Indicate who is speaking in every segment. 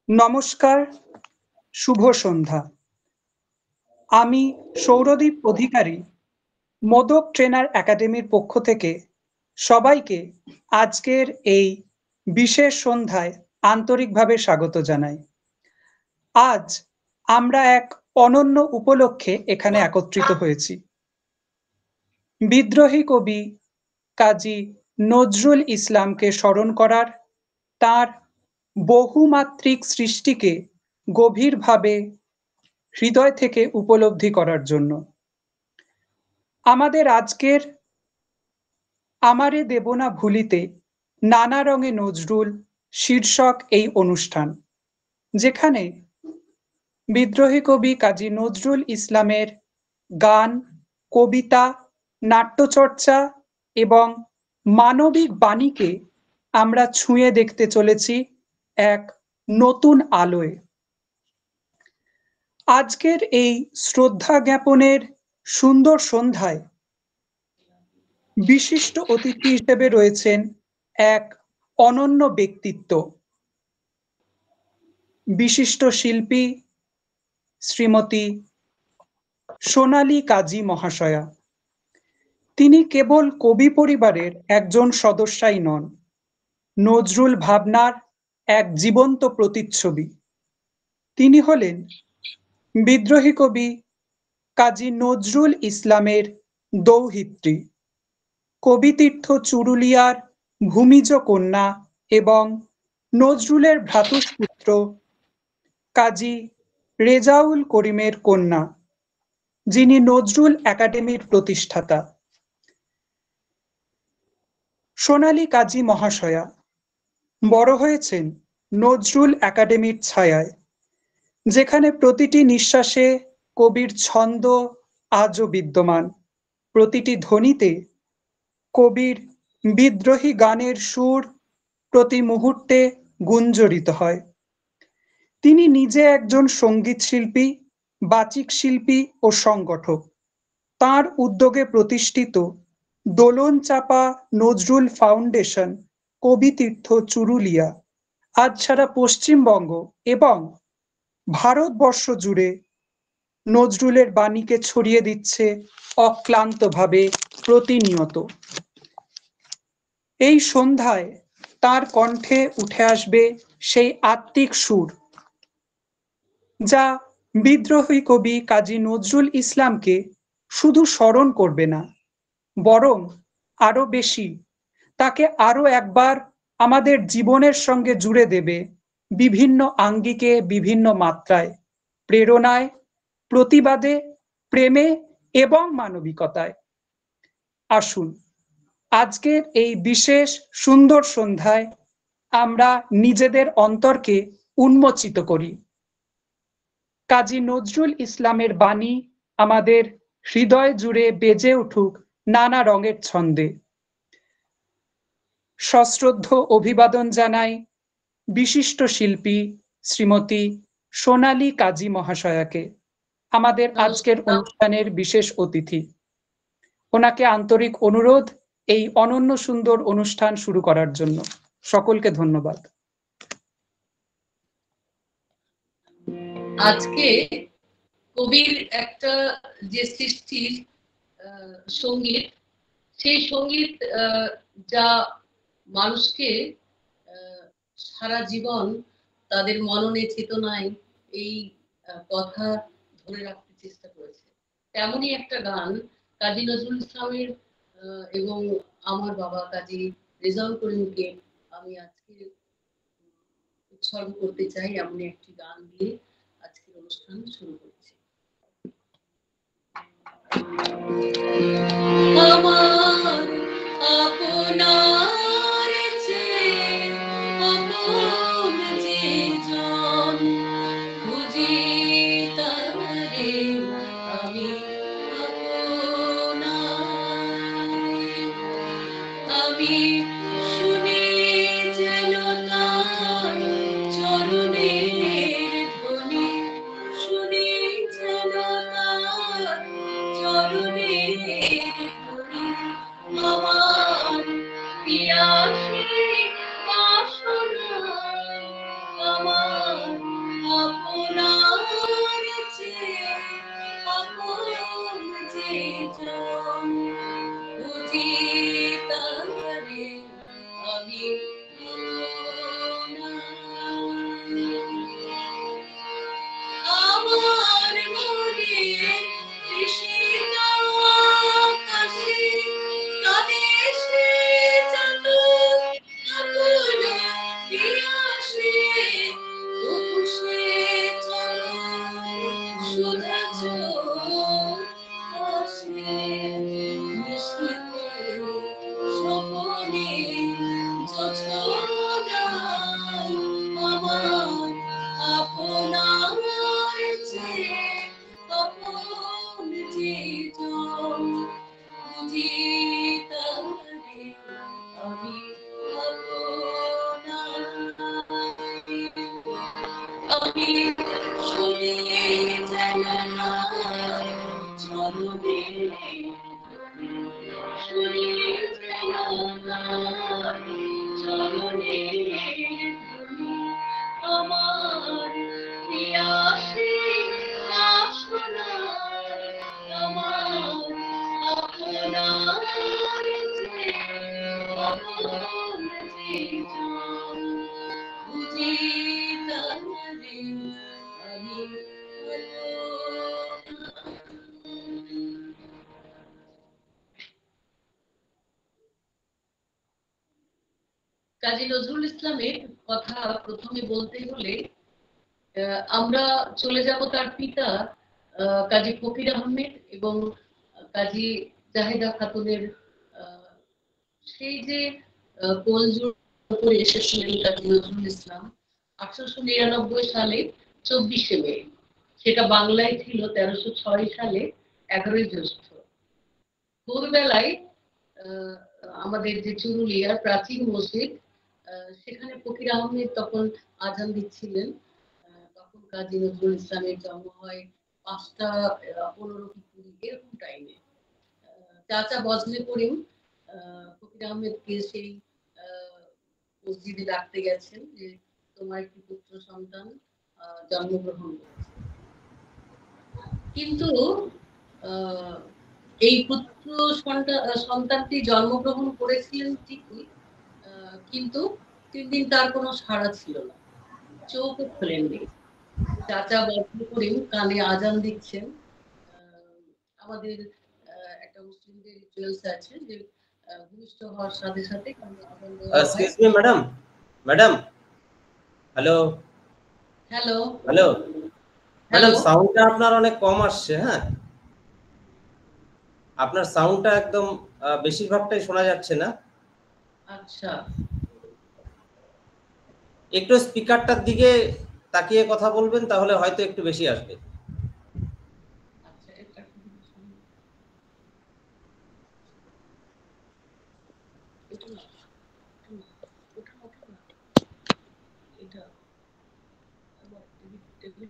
Speaker 1: নমস্কার, শুভ সন্ধ্যা। আমি সৌরদীপ অধিকারী, মোদক ট্রেনার একাডেমির পক্ষ থেকে সবাইকে আজকের এই বিশেষ সন্ধ্যায় আন্তরিকভাবে স্বাগত জানাই। আজ আমরা এক অনন্য উপলক্ষে এখানে একত্রিত হয়েছি। বিদ্রোহী কবি কাজী নজরুল ইসলামকে স্মরণ করার, তার বহুমাত্রিক সৃষ্টিকে গভীরভাবে হৃদয় থেকে উপলব্ধি করার জন্য। আমাদের আজকের আমারে দেব না ভুলিতে নানা রঙে নজরুল শীর্ষক এই অনুষ্ঠান, যেখানে বিদ্রোহী কবি কাজী নজরুল ইসলামের গান, কবিতা, নাট্যচর্চা এবং মানবিক বাণীকে আমরা ছুঁয়ে দেখতে চলেছি এক নতুন আলোয়। আজকের এই শ্রদ্ধা জ্ঞাপনের সুন্দর সন্ধ্যায় বিশিষ্ট অতিথি হিসেবে রয়েছেন এক অনন্য ব্যক্তিত্ব, বিশিষ্ট শিল্পী শ্রীমতী সোনালী কাজী মহাশয়া। তিনি কেবল কবি পরিবারের একজন সদস্যই নন, নজরুল ভাবনার এক জীবন্ত প্রতিচ্ছবি। তিনি হলেন বিদ্রোহী কবি কাজী নজরুল ইসলামের দৌহিত্রী, কবিতীর্থ চুরুলিয়ার ভূমিজ কন্যা এবং নজরুলের ভ্রাতুষ্পুত্র কাজী রেজাউল করিমের কন্যা, যিনি নজরুল একাডেমির প্রতিষ্ঠাতা। সোনালী কাজী মহাশয়া বড় হয়েছেন নজরুল একাডেমির ছায়ায়, যেখানে প্রতিটি নিঃশ্বাসে কবির ছন্দ আজও বিদ্যমান, প্রতিটি ধ্বনিতে কবির বিদ্রোহী গানের সুর প্রতি মুহূর্তে গুঞ্জরিত হয়। তিনি নিজে একজন সঙ্গীত শিল্পী, বাচিক শিল্পী ও সংগঠক। তার উদ্যোগে প্রতিষ্ঠিত দোলন চাপা নজরুল ফাউন্ডেশন কবিতীর্থ চুরুলিয়া আজ সারা পশ্চিমবঙ্গ এবং ভারতবর্ষ জুড়ে নজরুলের বাণীকে ছড়িয়ে দিচ্ছে অক্লান্তভাবে, প্রতিনিয়ত। এই সন্ধ্যায় তার কণ্ঠে উঠে আসবে সেই আত্মিক সুর, যা বিদ্রোহী কবি কাজী নজরুল ইসলামকে শুধু স্মরণ করবে না, বরং আরো বেশি তাকে আরো একবার আমাদের জীবনের সঙ্গে জুড়ে দেবে বিভিন্ন আঙ্গিকে, বিভিন্ন মাত্রায়, প্রেরণায়, প্রতিবাদে, প্রেমে এবং মানবিকতায়। আসুন আজকের এই বিশেষ সুন্দর সন্ধ্যায় আমরা নিজেদের অন্তরকে উন্মোচিত করি। কাজী নজরুল ইসলামের বাণী আমাদের হৃদয় জুড়ে বেজে উঠুক নানা রঙের ছন্দে। সশ্রদ্ধ অভিবাদন জানাই বিশিষ্ট শিল্পী শ্রীমতী সোনালী কাজী মহাশয়াকে, আমাদের আজকের অনুষ্ঠানের বিশেষ অতিথি। ওনাকে আন্তরিক অনুরোধ এই অনন্য সুন্দর অনুষ্ঠান শুরু করার জন্য। সকলকে ধন্যবাদ।
Speaker 2: আজকে কবির একটা যে সৃষ্টির সঙ্গীত, সেই সঙ্গীত যা মানুষকে সারা জীবন তাদের মননে চেতনায় এই কথা ধরে রাখতে চেষ্টা করেছে, তেমনই একটা গান কাজী নজরুল ইসলামের এবং আমার বাবা কাজী রেজাউল করিমকে আমি আজকে উৎসর্গ করতে চাই। এমন একটি গান দিয়ে আজকের অনুষ্ঠান শুরু করছি। আমার আপনার চেয়ে আপন যে জন বুঝি তারে আমি আমি শুনি যেন তার চরণের ধ্বনি, শুনি যেন তার চরণের ধ্বনি। আমার পিয়া আমি শুনি যেন তার চরণে, শুনি যেন তার চরণে আমার প্রিয়াসী আপনার, আমার আপনার যে অমল জীবন, বুঝি তারে আমি কাজী নজরুল ইসলামের কথা প্রথমে বলতে হলে আমরা চলে যাব তার পিতা কাজী ফকির আহমেদ এবং কাজী জাহেদা খাতুনের সেই যে গোলযোগ করে এসেছিলেন কাজী নজরুল ইসলাম 1899 সালে 24শে মে, সেটা বাংলায় ছিল 1306 সালে 11ই জ্যৈষ্ঠ। ভোরবেলায় আমাদের যে চুরুলিয়ার প্রাচীন মসজিদ, সেখানে ফকির আহমেদ তখন আজান দিচ্ছিলেন। তখন কাজী নজরুল ইসলামের জন্ম হয় 5টা 15 কি 20 এরকম টাইমে। চাচা বজলে করিম ফকির আহমেদকে সেই মসজিদে ডাকতে গেছেন যে তোমার একটি পুত্র সন্তান জন্মগ্রহণ করেছে। কিন্তু এই পুত্র সন্তানটি জন্মগ্রহণ করেছিলেন ঠিকই, কিন্তু 3 দিন তার কোনো সাড়া ছিল না, চোখও খোলেননি। চাচা বজলে করিম কানে আজান দিচ্ছেন। আমাদের একটা মুসলিমদের রিচুয়ালস আছে যে ভূমিষ্ঠ হওয়ার সাথে সাথে কানে আজান দেওয়া হয়।
Speaker 3: Excuse me madam, madam, hello
Speaker 2: hello
Speaker 3: hello madam,
Speaker 2: hello,
Speaker 3: সাউন্ডটা আপনার অনেক কম আসছে। হ্যাঁ, আপনার সাউন্ডটা একদম বেশিরভাগটাই শোনা যাচ্ছে না।
Speaker 2: আচ্ছা
Speaker 3: একটু স্পিকারটার দিকে তাকিয়ে কথা বলবেন, তাহলে হয়তো একটু বেশি আসবে।
Speaker 2: আচ্ছা, এটা এটা না, ওটা না, ওটা না, এটা আবার টেবিল।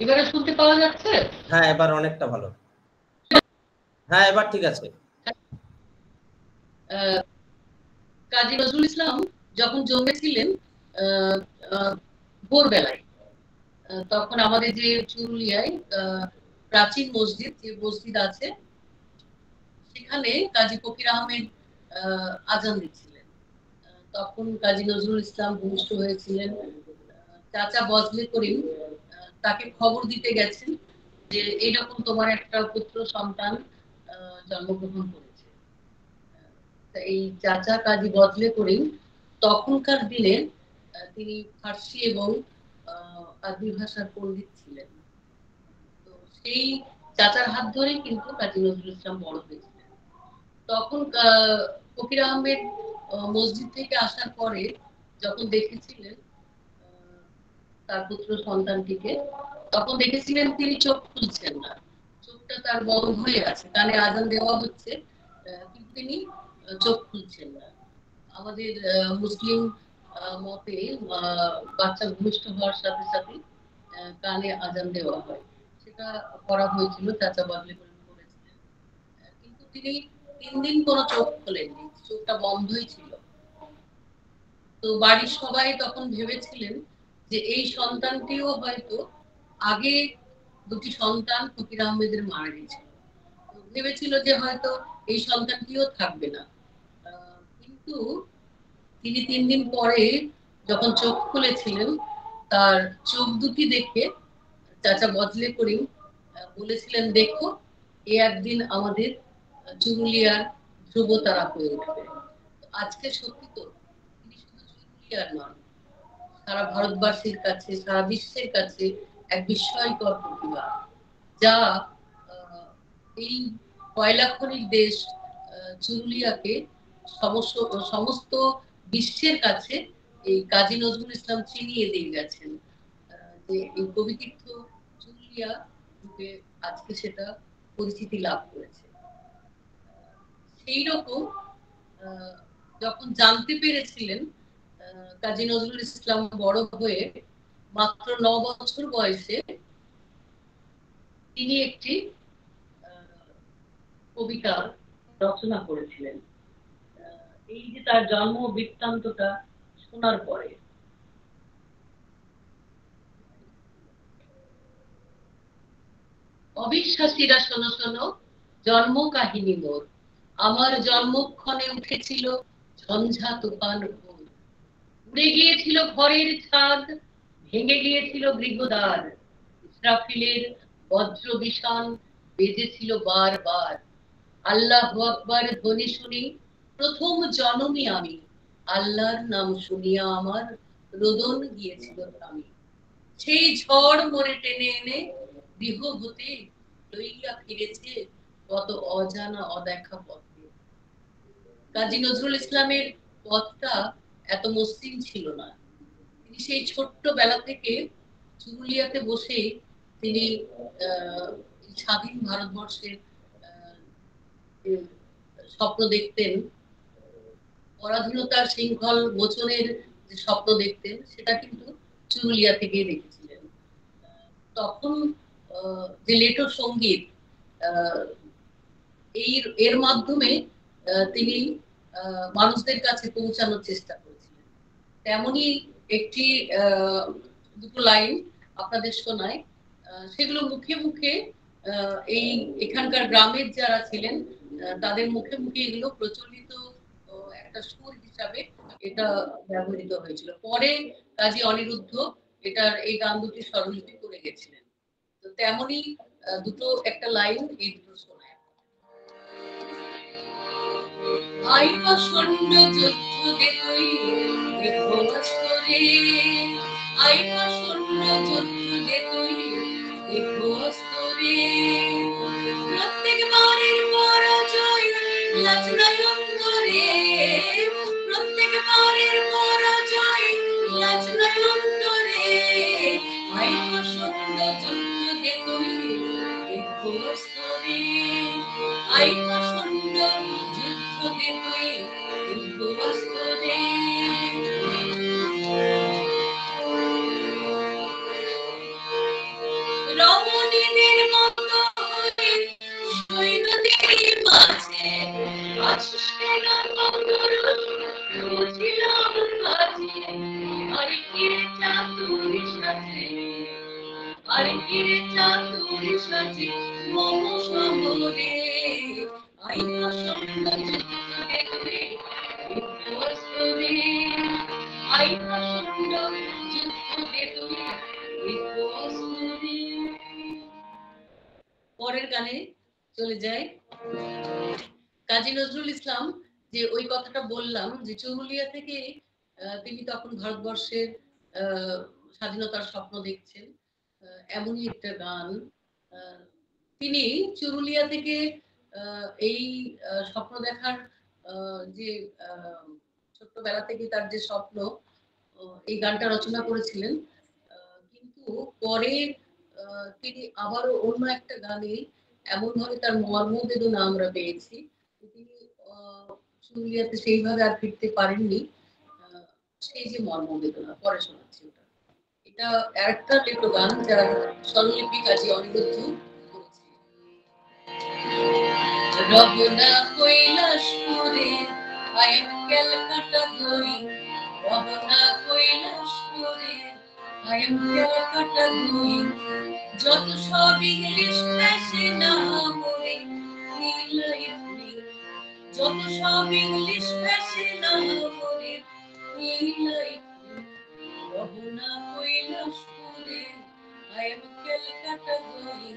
Speaker 2: এবারে শুনতে পাওয়া যাচ্ছে?
Speaker 3: হ্যাঁ, এবার অনেকটা ভালো। হ্যাঁ, এবার ঠিক আছে।
Speaker 2: কাজী নজরুল ইসলাম যখন জন্মেছিলেন ভোরবেলায়, তখন আমাদের যে চুরুলিয়ায় প্রাচীন মসজিদ, যে মসজিদ আছে, সেখানে কাজী ফকির আহমেদ আজান দিচ্ছিলেন। তখন কাজী নজরুল ইসলাম ভূমিষ্ঠ হয়েছিলেন। চাচা বজলে করিম তাকে খবর দিতে গেছেন যে এইরকম তোমার একটা পুত্র সন্তান জন্মগ্রহণ করেছে। এই চাচা কাজী বজলে করিম তখনকার দিনে তিনি ফার্সি এবং আরবি ভাষার পণ্ডিত ছিলেন। তো সেই চাচার হাত ধরে কিন্তু কাজী নজরুল ইসলাম বড় হয়েছিলেন। তখন ফকির আহমেদ মসজিদ থেকে আসার পরে যখন দেখেছিলেন তার পুত্র সন্তানটিকে, তখন দেখেছিলেন তিনি চোখ খুলছেন না, চোখটা তার বন্ধ হয়ে আছে, কানে আজান দেওয়া হচ্ছে, কিন্তু তিনি চোখ খুলছেন না। আমাদের মুসলিম মতে বাচ্চা ভূমিষ্ঠ হওয়ার সাথে সাথে কানে আজান দেওয়া হয়, সেটা করা হয়েছিল, চাচা বাদলে করেছিলেন। কিন্তু তিনি 3 দিন কোনো চোখ খোলেননি, চোখটা বন্ধই ছিল। তো বাড়ির সবাই তখন ভেবেছিলেন যে এই সন্তানটিও হয়তো আগে দুটি সন্তান ফকির আহমেদের মারা গেছিল, ভেবেছিল যে হয়তো এই সন্তানটিও থাকবে না। কিন্তু তিনি 3 দিন পরে যখন চোখ খুলেছিলেন, তার চোখ দুটি দেখে চাচা বজলে করিম বলেছিলেন, দেখো এ একদিন আমাদের চুরুলিয়ার ধ্রুবতারা হয়ে উঠবে। আজকে সত্যি তো তিনি শুধু চুরুলিয়ার নন, সারা ভারতবাসীর কাছে, সারা বিশ্বের কাছে এক বিস্ময়কর প্রতিভা, যা এই কয়লা খনির দেশ চুরুলিয়াকে সমস্ত বিশ্বের কাছে এই কাজী নজরুল ইসলাম চিনিয়ে দিয়ে গেছেন। যে এই কবিতীর্থ চুরুলিয়া রূপে আজকে সেটা পরিচিতি লাভ করেছে। সেই রকম যখন জানতে পেরেছিলেন কাজী নজরুল ইসলাম বড় হয়ে মাত্র 9 বছর বয়সে তিনি একটি কবিতা রচনা করেছিলেন। এই যে তার জন্ম বৃত্তান্তটা শোনার পরে অবিশ্বাসীরা শোনো শোনো, জন্ম কাহিনী মোর, আমার জন্মক্ষণে উঠেছিল ঝঞ্ঝা তুফান ঘোর, উড়ে গিয়েছিল ঘরের ছাদ, ভেঙে গিয়েছিল গৃহদ্বার, ইসরাফিলের বজ্র বিষাণ বেজেছিল বারবার, আল্লাহু আকবার ধ্বনি শুনি প্রথম জনমী আমি, আল্লাহর নাম শুনিয়া আমার রোদন গিয়েছিল থামি, সেই ঝড় মরে টেনে এনে গৃহ হতে লইয়া ফিরেছে কত অজানা অদেখা পথে। কাজী নজরুল ইসলামের পথটা এত মসৃণ ছিল না। তিনি সেই ছোট্ট বেলা থেকে চুরুলিয়াতে বসে তিনি স্বাধীন ভারতবর্ষের স্বপ্ন দেখতেন, পরাধীনতার শৃঙ্খল মোচনের যে স্বপ্ন দেখতেন সেটা কিন্তু চুরুলিয়া থেকেই দেখেছিলেন। তখন যে লেটো সঙ্গীত এর মাধ্যমে তিনি মানুষদের কাছে পৌঁছানোর চেষ্টা করেছিলেন। তেমনি একটি দুটো লাইন আপনাদের শোনায়, সেগুলো মুখে মুখে এই এখানকার গ্রামের যারা ছিলেন তাদের মুখে মুখে এগুলো প্রচলিত একটা সুর হিসাবে এটা ব্যবহৃত হয়েছিল। পরে কাজী অনিরুদ্ধ এটার এই গান দুটি স্বরলিপি করে গেছিলেন। তো তেমনি দুটো একটা লাইন এই দুটো শোনায়। আই প্রচন্ড যুদ্ধ দেখই দেখোস্তরে, আই প্রচন্ড যুদ্ধ দেখই দেখোস্তরে, প্রত্যেক বারের পরাজয় লাজনায় অন্তরে, প্রত্যেক বারের পরাজয় লাজনায় অন্তরে, আই প্রচন্ড যুদ্ধ দেখই দেখোস্তরে, আই প্রচন্ড যুদ্ধ দেখই দেখোস্তরে। রমণীদের মতো সৈন্যদের মাঝে আসিলেন বুঝিলাম কাজে, আর কিরে চাতুরি সাজে, আর কিরে চাতুরি সাজে মম সমরে, আই প্রচন্ড যুদ্ধ দেখে দেখোস্তরে, আই প্রচন্ড যুদ্ধ দেখে দেখোস্তরে। পরের গানে চলে যায়। কাজী নজরুল ইসলাম যে ওই কথাটা বললাম যে চুরুলিয়া থেকে তিনি তখন ভারতবর্ষের স্বাধীনতার স্বপ্ন দেখছেন, এমনই একটা গান। তিনি চুরুলিয়া থেকে এই স্বপ্ন দেখার যে ছোট্টবেলা থেকে তার যে স্বপ্ন, এই গানটা রচনা করেছিলেন। কিন্তু পরে তিনি আবারও অন্য একটা গানে এমন ভাবে তার মর্মবেদনা আমরা পেয়েছি, তিনি চুরুলিয়াতে সেইভাবে আর ফিরতে পারেননি। সেই যে মর্মবেদনা পরে শোনাচ্ছি ওটা, এটা একটা লেটো গান যারা স্বরলিপি কাজী অনিরুদ্ধ করেছে। রবনা কৈলাসপুরে আইন ক্যালকাটা ধরি, রবনা কৈলাসপুরে আইন ক্যালকাটা ধরি, যত সব ইংলিশ ফ্যাশনা মরে নিলাই ফুরি, যত সব ইংলিশ ফ্যাশনা মরে নিলাই ফুরি, রবনা কৈলাসপুরে আইন ক্যালকাটা ধরি।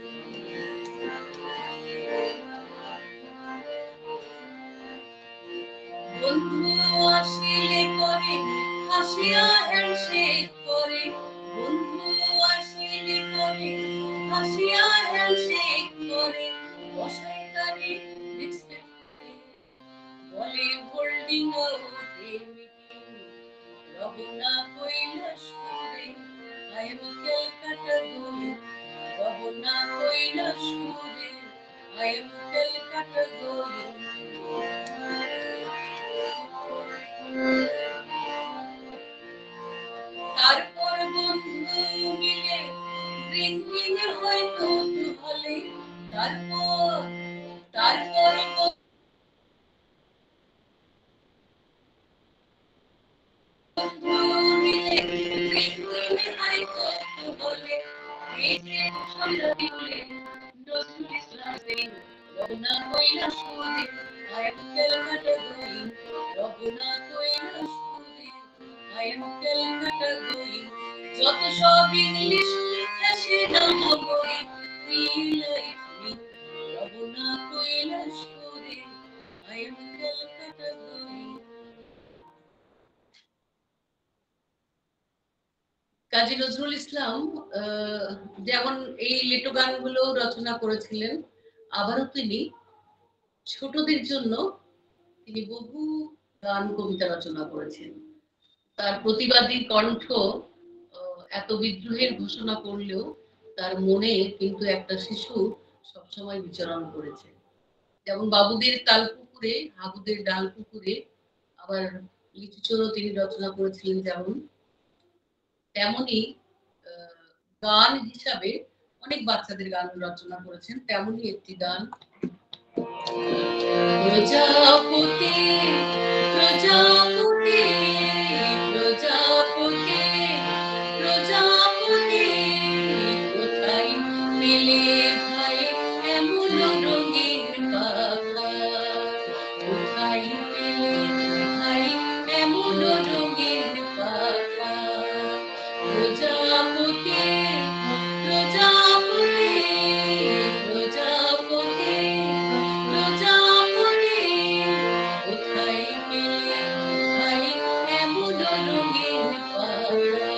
Speaker 2: বন্ধু আসিলে করে হাসিয়া হ্যান্ডশেক করে, বন্ধু আসিলে করে হাসিয়া হ্যান্ডশেক করে, বসাই তারে বলে হোল্ডিং ওতে মিটিং, রবনা কৈলাসপুরে আই এম ক্যালকাটা ধরি, রবনা কৈলাসপুরে I am Calcutta going. তারপর বন্ধু মিলে ড্রিঙ্কিং হয়তো হলে তারপর বন্ধু মিলে ড্রিঙ্কিং হয়তো হলে এই যে সন্ধ্যা দিলে নজরুল ইসলাম সিং রওনা হইলা সুদে I am Calcutta going রওনা হইলা সুদে I am Calcutta going যত সব ইংলিশ লেখা সেটা নগরী রিলাইফ মি রওনা হইলা সুদে I am Calcutta going Kazi Nazrul Islam যেমন এই লিটো গানগুলো রচনা করেছিলেন, আবারও তিনি ছোটদের জন্য তিনি বহু গান কবিতা রচনা করেছেন। তার প্রতিবাদী কণ্ঠ এত বিদ্রোহের ঘোষণা করলেও তার মনে কিন্তু একটা শিশু সবসময় বিচরণ করেছে। যেমন বাবুদের তালপুকুরে, হাবুদের ডাল পুকুরে, আবার লিচু চোরও তিনি রচনা করেছিলেন যেমন, তেমনি গান হিসাবে অনেক বাচ্চাদের গান রচনা করেছেন। তেমনি একটি গান প্রজাপতি প্রজাপতি প্রজাপতি প্রজাপতি কোথায় পেলে ভাই এমন রঙিন পাখা কোথায় পেলে ভাই এমন রঙিন পাখা প্রজাপতি প্রজাপতি প্রজাপতি প্রজাপতি কোথায় পেলে ভাই এমন রঙিন পাখা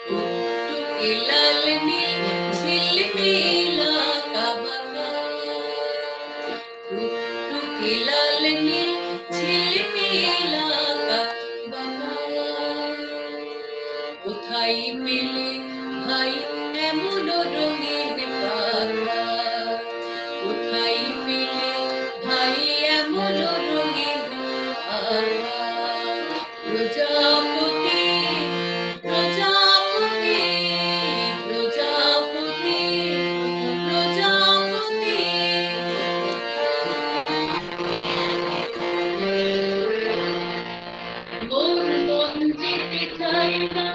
Speaker 2: টুকটুকে লাল নীল ঝিলমিলা কাবাকা টুকটুকে লাল নীল ঝিলমিলা কাবাকা কোথায় পেলে ভাই এমন রঙিন পাখা কোথায় পেলে ভাই এমন রঙিন পাখা প্রজাপতি প্রজাপতি প্রজাপতি প্রজাপতি মোর মন যেতে চায় না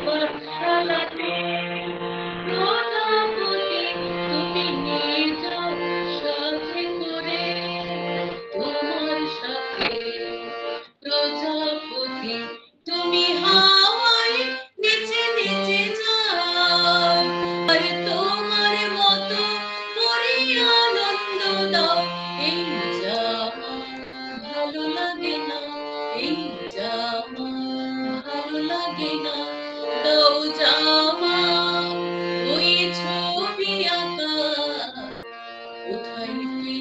Speaker 2: পাঠশালাতে প্রজাপতি তুমি নিয়ে যাও সাথে করে তোমার সাথে প্রজাপতি তুমি হাওয়ায় নিচে নিচে যাও আর তোমার মতো করে আনন্দ দাও এই জামা ভালো লাগে না এই জামা ভালো লাগে না দাও জামা ওই ছবি আঁকা কোথায় পেলে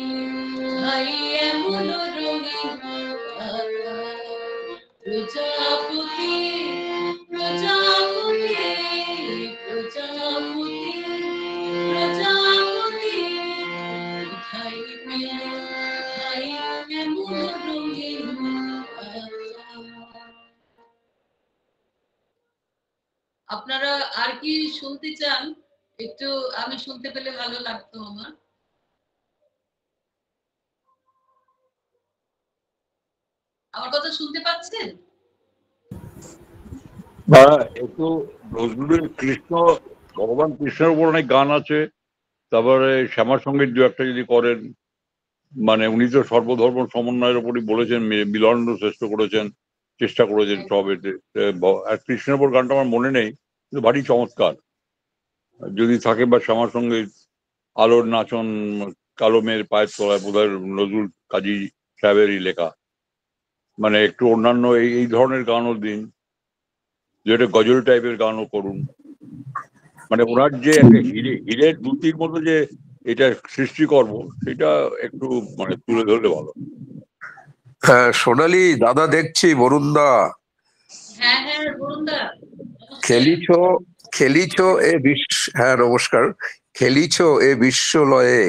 Speaker 2: ভাই এমন রঙিন পাখা প্রজাপতি প্রজাপতি প্রজাপতি প্রজাপতি কোথায় পেলে ভাই এমন রঙিন পাখা আপনারা আর কি শুনতে চান? একটু আমি শুনতে পেলে ভালো লাগতো আমার। আমার কথা শুনতে পাচ্ছেন?
Speaker 4: একটু নজরুলের কৃষ্ণ, ভগবান কৃষ্ণের উপর অনেক গান আছে, তারপরে শ্যামা সঙ্গীত দু একটা যদি করেন, মানে উনি তো সর্বধর্ম সমন্বয়ের উপরই বলেছেন, মিলন শ্রেষ্ঠ করেছেন, চেষ্টা করেছেন সব এতে। আর কৃষ্ণের উপর গানটা আমার মনে নেই, কিন্তু ভারী চমৎকার যদি থাকে। বা শ্যামা সঙ্গীত, আলোর নাচন, কালো মেয়ের পায়ের তলায়, বোধহয় নজরুল কাজী সাহেবেরই লেখা। মানে একটু অন্যান্য এই ধরনের গানও দিন, যেটা গজল টাইপের গানও করুন। মানে ওনার যে একটা হীরের দুতির মতো যে এটা সৃষ্টিকর্ম, সেটা একটু মানে তুলে ধরলে ভালো।
Speaker 5: হ্যাঁ, সোনালী দাদা দেখছি, বরুণ দা।
Speaker 2: হ্যাঁ হ্যাঁ বলুন দা।
Speaker 5: খেলিছ খেলিছ এ বিশ্ব, হ্যাঁ নমস্কার। খেলিছ এ বিশ্বলয়ে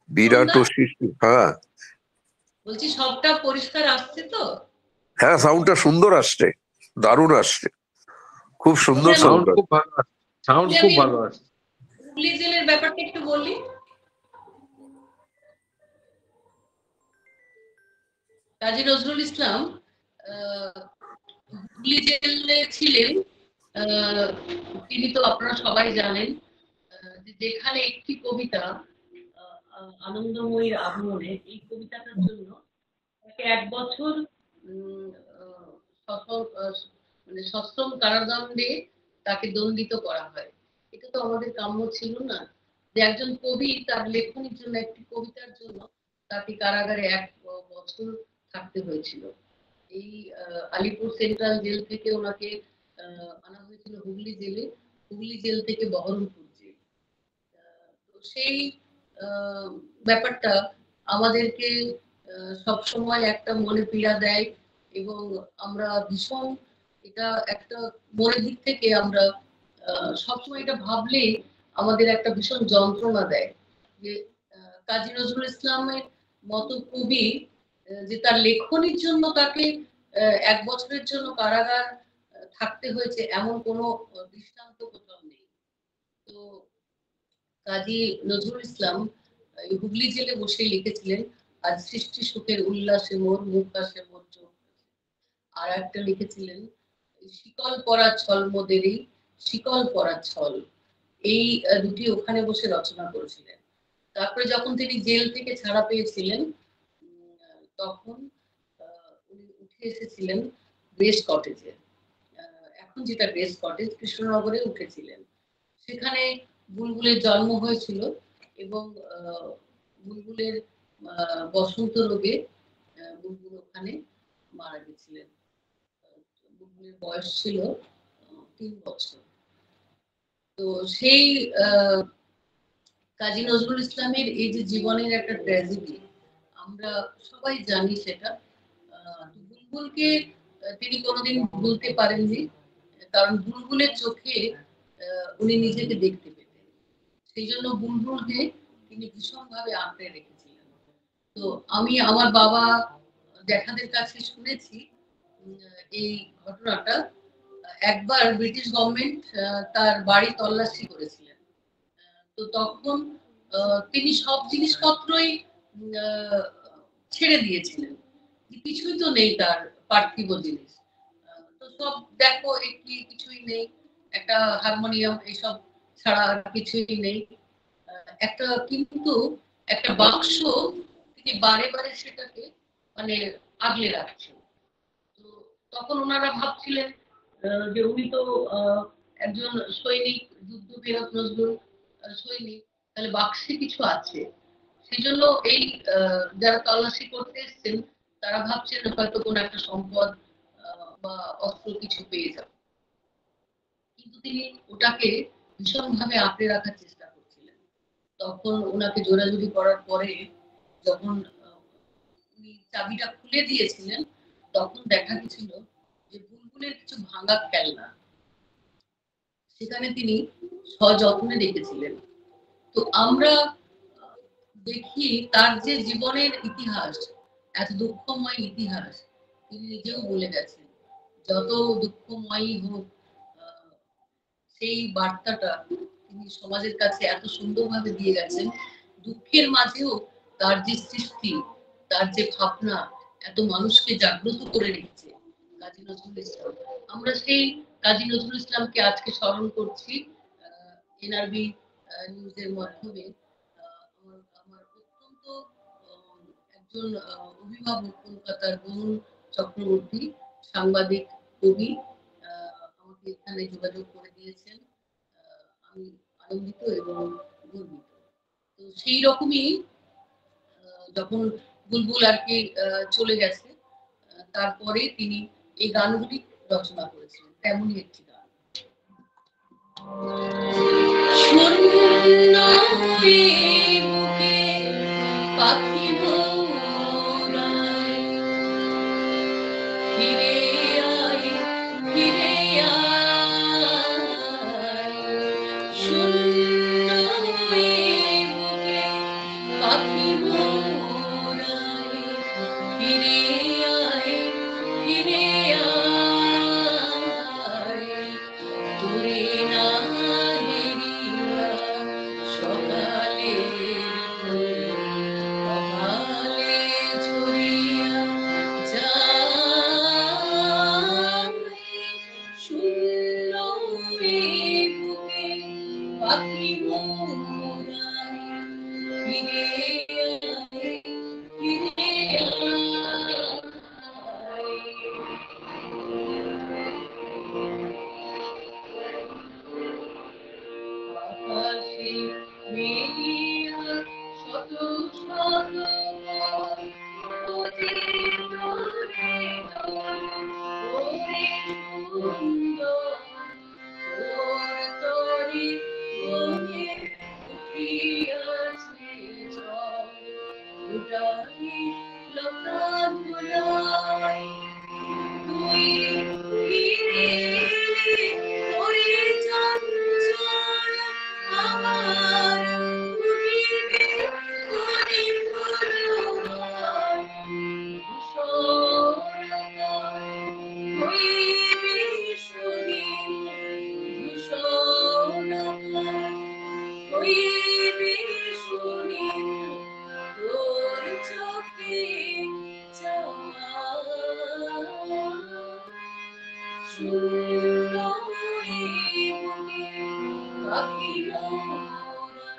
Speaker 5: বিরাট শিশু। হ্যাঁ
Speaker 2: বলছি সবটা পরিষ্কার আসছে তো?
Speaker 5: হ্যাঁ, সাউন্ডটা সুন্দর আসছে, দারুণ আসছে, খুব সুন্দর
Speaker 3: সাউন্ড
Speaker 5: সাউন্ড।
Speaker 3: খুব ভালো আসছে, সাউন্ড খুব ভালো আসছে।
Speaker 2: হুগলি জেলের ব্যাপারটা একটু বলি। কাজী নজরুল ইসলাম হুগলি জেলে ছিলেন। তিনি তো আপনারা সবাই জানেন যে যেখানে একটি কবিতা আনন্দময়ীর আগমনে, এই কবিতাটার জন্য তাকে 1 বছর মানে সশ্রম কারাদণ্ডে তাকে দণ্ডিত করা হয়। এটা তো আমাদের কাম্য ছিল না যে একজন কবি তার লেখনীর জন্য, একটি কবিতার জন্য তাকে কারাগারে 1 বছর থাকতে হয়েছিল। এই আলিপুর সেন্ট্রাল জেল থেকে ওনাকে আনা হয়েছিল হুগলি জেলে, হুগলি জেল থেকে বহরমপুর জেল। তো সেই ব্যাপারটা আমাদেরকে সব সময় একটা মনে পীড়া দেয় এবং আমরা ভীষণ এটা একটা মনের দিক থেকে আমরা সবসময় এটা ভাবলেই আমাদের একটা ভীষণ যন্ত্রণা দেয় যে কাজী নজরুল ইসলামের মতো কবি যে তার লেখনির জন্য তাকে 1 বছরের জন্য কারাগার থাকতে হয়েছে, এমন কোনো দৃষ্টান্ত কোথাও নেই। তো কাজী নজরুল ইসলাম হুগলি জেলে বসে লিখেছিলেন, আজ সৃষ্টি সুখের উল্লাসে মোর মুখ আসে মোর চোখ। আর একটা লিখেছিলেন, শিকল পরা ছল মোদেরই, শিকল পরা ছল। এই দুটি ওখানে বসে রচনা করেছিলেন। তারপরে যখন তিনি জেল থেকে ছাড়া পেয়েছিলেন তখন উনি উঠে এসেছিলেন গ্রেস কটেজে, এখন যেটা গ্রেস কটেজ, কৃষ্ণনগরে উঠেছিলেন। সেখানে বুলবুলের জন্ম হয়েছিল এবং বুলবুলের বসন্ত রোগে বুলবুল ওখানে মারা গেছিলেন। বুলবুলের বয়স ছিল 3 বছর। তো সেই কাজী নজরুল ইসলামের এই যে জীবনের একটা ট্র্যাজেডি, আমরা সবাই জানি সেটা। বুলবুলকে তিনি কোনোদিন ভুলতে পারেননি, কারণ বুলবুলের চোখে উনি নিজেকে দেখতে পেতেন। সেই জন্য বুলবুলকে তিনি ভীষণভাবে আঁকড়ে রেখেছিলেন। তো আমি আমার বাবা জ্যাঠাদের কাছে শুনেছি এই ঘটনাটা। একবার ব্রিটিশ গভর্নমেন্ট তার বাড়ি তল্লাশি করেছিলেন। তো তখন তিনি সব জিনিসপত্রই ছেড়ে দিয়েছিলেন, কিছুই তো নেই তার পার্থিব জিনিস। তো সব দেখো একটি কিছুই নেই, একটা হারমোনিয়াম এইসব ছাড়া আর কিছুই নেই। একটা কিন্তু একটা বাক্স তিনি বারে বারে সেটাকে মানে আগলে রাখছেন। তো তখন ওনারা ভাবছিলেন যে উনি তো একজন সৈনিক, যুদ্ধ ফেরত নজরুল সৈনিক, তাহলে বাক্সে কিছু আছে। সেই জন্য এই যারা তল্লাশি করতে এসেছেন তারা ভাবছেন হয়তো কোনো একটা সম্পদ বা অস্ত্র কিছু পেয়ে যাবে, কিন্তু তিনি ওটাকে ভীষণভাবে আঁকড়ে রাখার চেষ্টা করছিলেন। তখন ওনাকে জোরাজুরি করার পরে যখন উনি চাবিটা খুলে দিয়েছিলেন, তখন দেখা গেছিল যে বুলবুলের কিছু ভাঙা খেলনা সেখানে তিনি সযত্নে রেখেছিলেন। তো আমরা দেখি তার যে জীবনের ইতিহাস, এত দুঃখময় ইতিহাস, তিনি নিজেও বলে গেছেন যত দুঃখময়ই হোক সেই বার্তাটা তিনি সমাজের কাছে এত সুন্দরভাবে দিয়ে গেছেন। দুঃখের মাঝেও তার যে সৃষ্টি, তার যে ভাবনা এত মানুষকে জাগ্রত করে রেখেছে কাজী নজরুল ইসলাম। আমরা সেই কাজী নজরুল ইসলামকে আজকে স্মরণ করছি এনআরবি নিউজের মাধ্যমে। আমার অত্যন্ত একজন অভিভাবক, কলকাতার বরুণ চক্রবর্তী সাংবাদিক, কবি আমাকে এখানে যোগাযোগ করে দিয়েছেন। আমি আনন্দিত এবং গর্বিত। তো সেই রকমই যখন বুলবুল আর কি চলে গেছে, তারপরে তিনি এই গানগুলি রচনা করেছিলেন। তেমনই একটি গান, পাখি ফিরে আয়, ফিরে তোর তরি বনে উঠিয়াছে জল, উড়াই লতা ধুলাই। তুই ফিরে এলি ওরে চঞ্চল আমার, উঠিবে কোনে ফুলবার। ধূসরতা হইবে সুনীল, ধূসরতা হইবে সুনীল, তোর চোখে চাওয়া। সুন্দরী বুকে পাখির মোরা,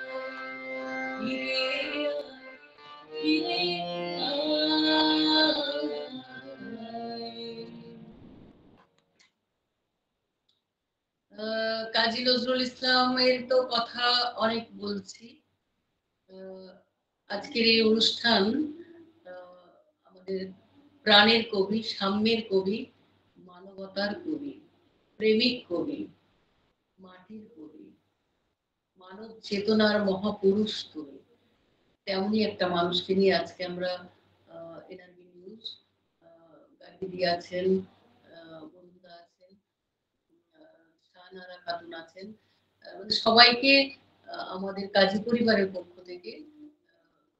Speaker 2: ফিরে আয়, ফিরে কাজী নজরুল ইসলামের তো কথা অনেক বলছি। আজকের এই অনুষ্ঠান আমাদের প্রাণের কবি, সাম্যের কবি, মানবতার কবি, প্রেমিক কবি, মাটির কবি, মানব চেতনার মহাপুরুষ কবি, তেমনি একটা মানুষকে নিয়ে আজকে আমরা এনআরবি নিউজ, গান্ধী আছেন, বন্ধুরা আছেন, শাহনারা খাতুন আছেন, সবাইকে আমাদের কাজী পরিবারের পক্ষ থেকে,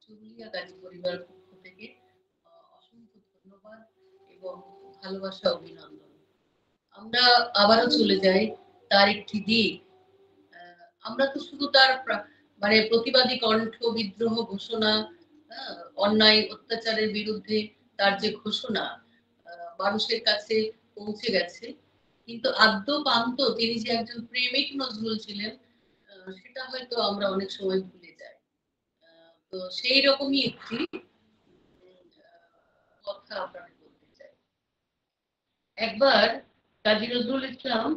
Speaker 2: চুরুলিয়া কাজী পরিবারের পক্ষ থেকে অসংখ্য ধন্যবাদ এবং ভালোবাসা, অভিনন্দন। আমরা আবারও চলে যাই তার একটি দিক। আমরা তো শুধু তার মানে প্রতিবাদী কণ্ঠ, বিদ্রোহ ঘোষণা, অন্যায় অত্যাচারের বিরুদ্ধে তার যে ঘোষণা মানুষের কাছে পৌঁছে গেছে, কিন্তু আদ্যপান্ত তিনি যে একজন প্রেমিক নজরুল ছিলেন সেটা হয়তো আমরা অনেক সময় ভুলে যাই। তো সেই রকমই একটি কথা আপনাকে বলতে চাই। একবার কাজী নজরুল ইসলাম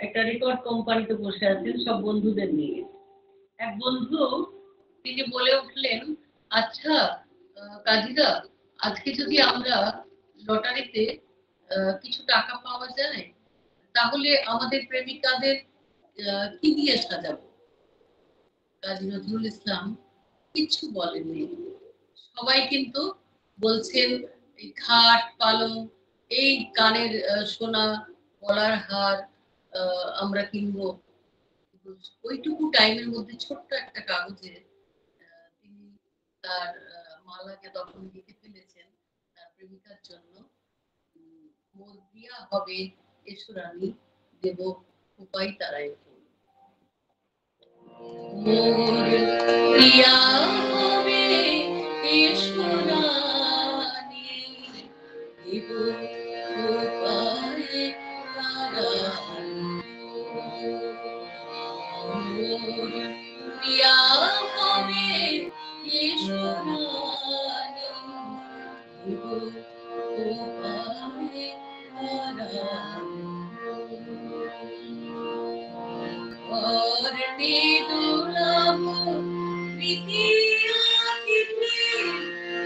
Speaker 2: একটা রেকর্ড কোম্পানিতে বসে আছেন সব বন্ধুদের নিয়ে। এক বন্ধু তিনি বলে উঠলেন, আচ্ছা কাজীরা, আজকে যদি আমরা লটারিতে কিছু টাকা পাওয়া যায় তাহলে আমাদের প্রেমিকাদের কি দিয়ে সাজাবো? কাজী নজরুল ইসলাম কিছু বলেননি। সবাই কিন্তু বলছেন এই খাট, পালং, এই কানের সোনা, গলার হার আমরা কিনবো। ওইটুকু টাইমের মধ্যে ছোট্ট একটা কাগজে তিনি তার মালাকে তখন লিখে ফেলেছেন তার প্রেমিকার জন্য, মোর প্রিয়া হবে এসো রানী, দেব উপায় তারাই ফুল। মোর প্রিয়া হবে এসো রানী, দেব উপায় তারাই ফুল। মোর প্রিয়া হবে এসো রানী, দেব উপায় তারাই ফুল। দুলাভ তৃতীয়া তিথি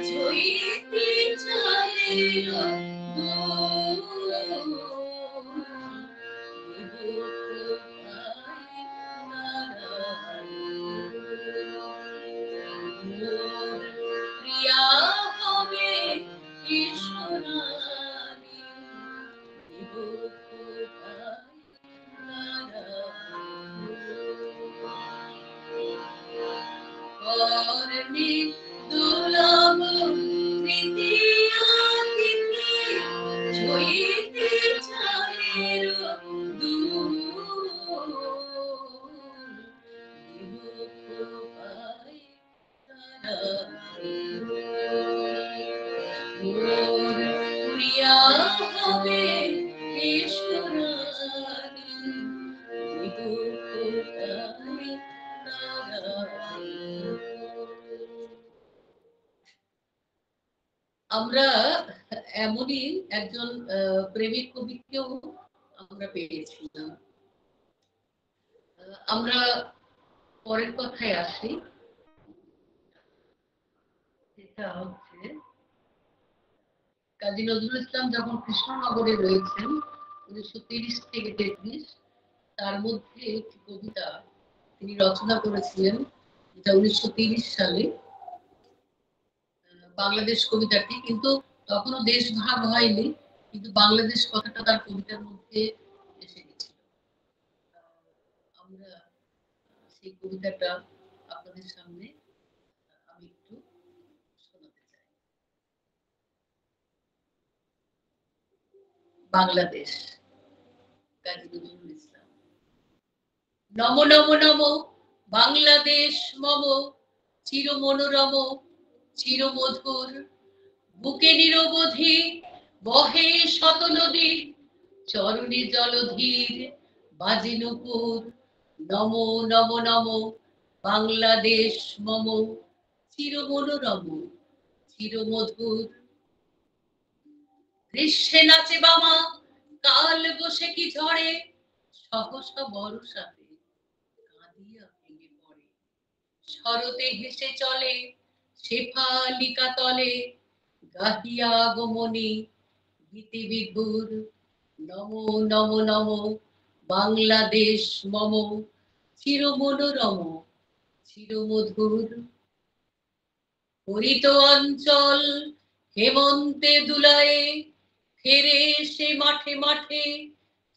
Speaker 2: ঝইতে চালিল প্রিয়া হবে ঈশ্বরানী, করণে দুলাভ তৃতীয়া তিথি ঝইতে চালিল প্রিয়া হবে ঈশ্বরানী, আমরা এমনই একজন প্রেমিক কবিকেও আমরা পেয়েছিলাম। আমরা পরের কথায় আসি, যেটা হচ্ছে কাজী নজরুল ইসলাম যখন কৃষ্ণনগরে রয়েছেন 1930 থেকে 33, তার মধ্যে একটি কবিতা তিনি রচনা করেছিলেন, যেটা 1930 সালে, বাংলাদেশ কবিতাটি, কিন্তু তখনও দেশ ভাগ হয়নি, কিন্তু বাংলাদেশ কথাটা তার কবিতার মধ্যে এসে গেছিল। আমরা সেই কবিতাটা আপনাদের সামনে আমি একটু শোনাতে চাই। বাংলাদেশ, কাজী নজরুল ইসলাম। নম নম নম বাংলাদেশ মম, চির মনোরম চির মধুর, বুকে নিরবধি বহে শত নদী, চরণে জলধীর বাজে নূপুর। নম নম নম বাংলাদেশ মম, চির মনোরম চির মধুর। গ্রীষ্মে নাচে বামা কাল বসে কি ঝড়ে, সহসা বর্ষাতে কাঁদিয়া ভেঙে পড়ে। শরতে হেসে চলে শেফালিকা তলে, গাহিয়া আগমনী গীতি বিধুর। নম নম নম বাংলাদেশ মম, চির মনোরম চির মধুর। হরিত অঞ্চল হেমন্তে দুলায়ে, ফেরে সে মাঠে মাঠে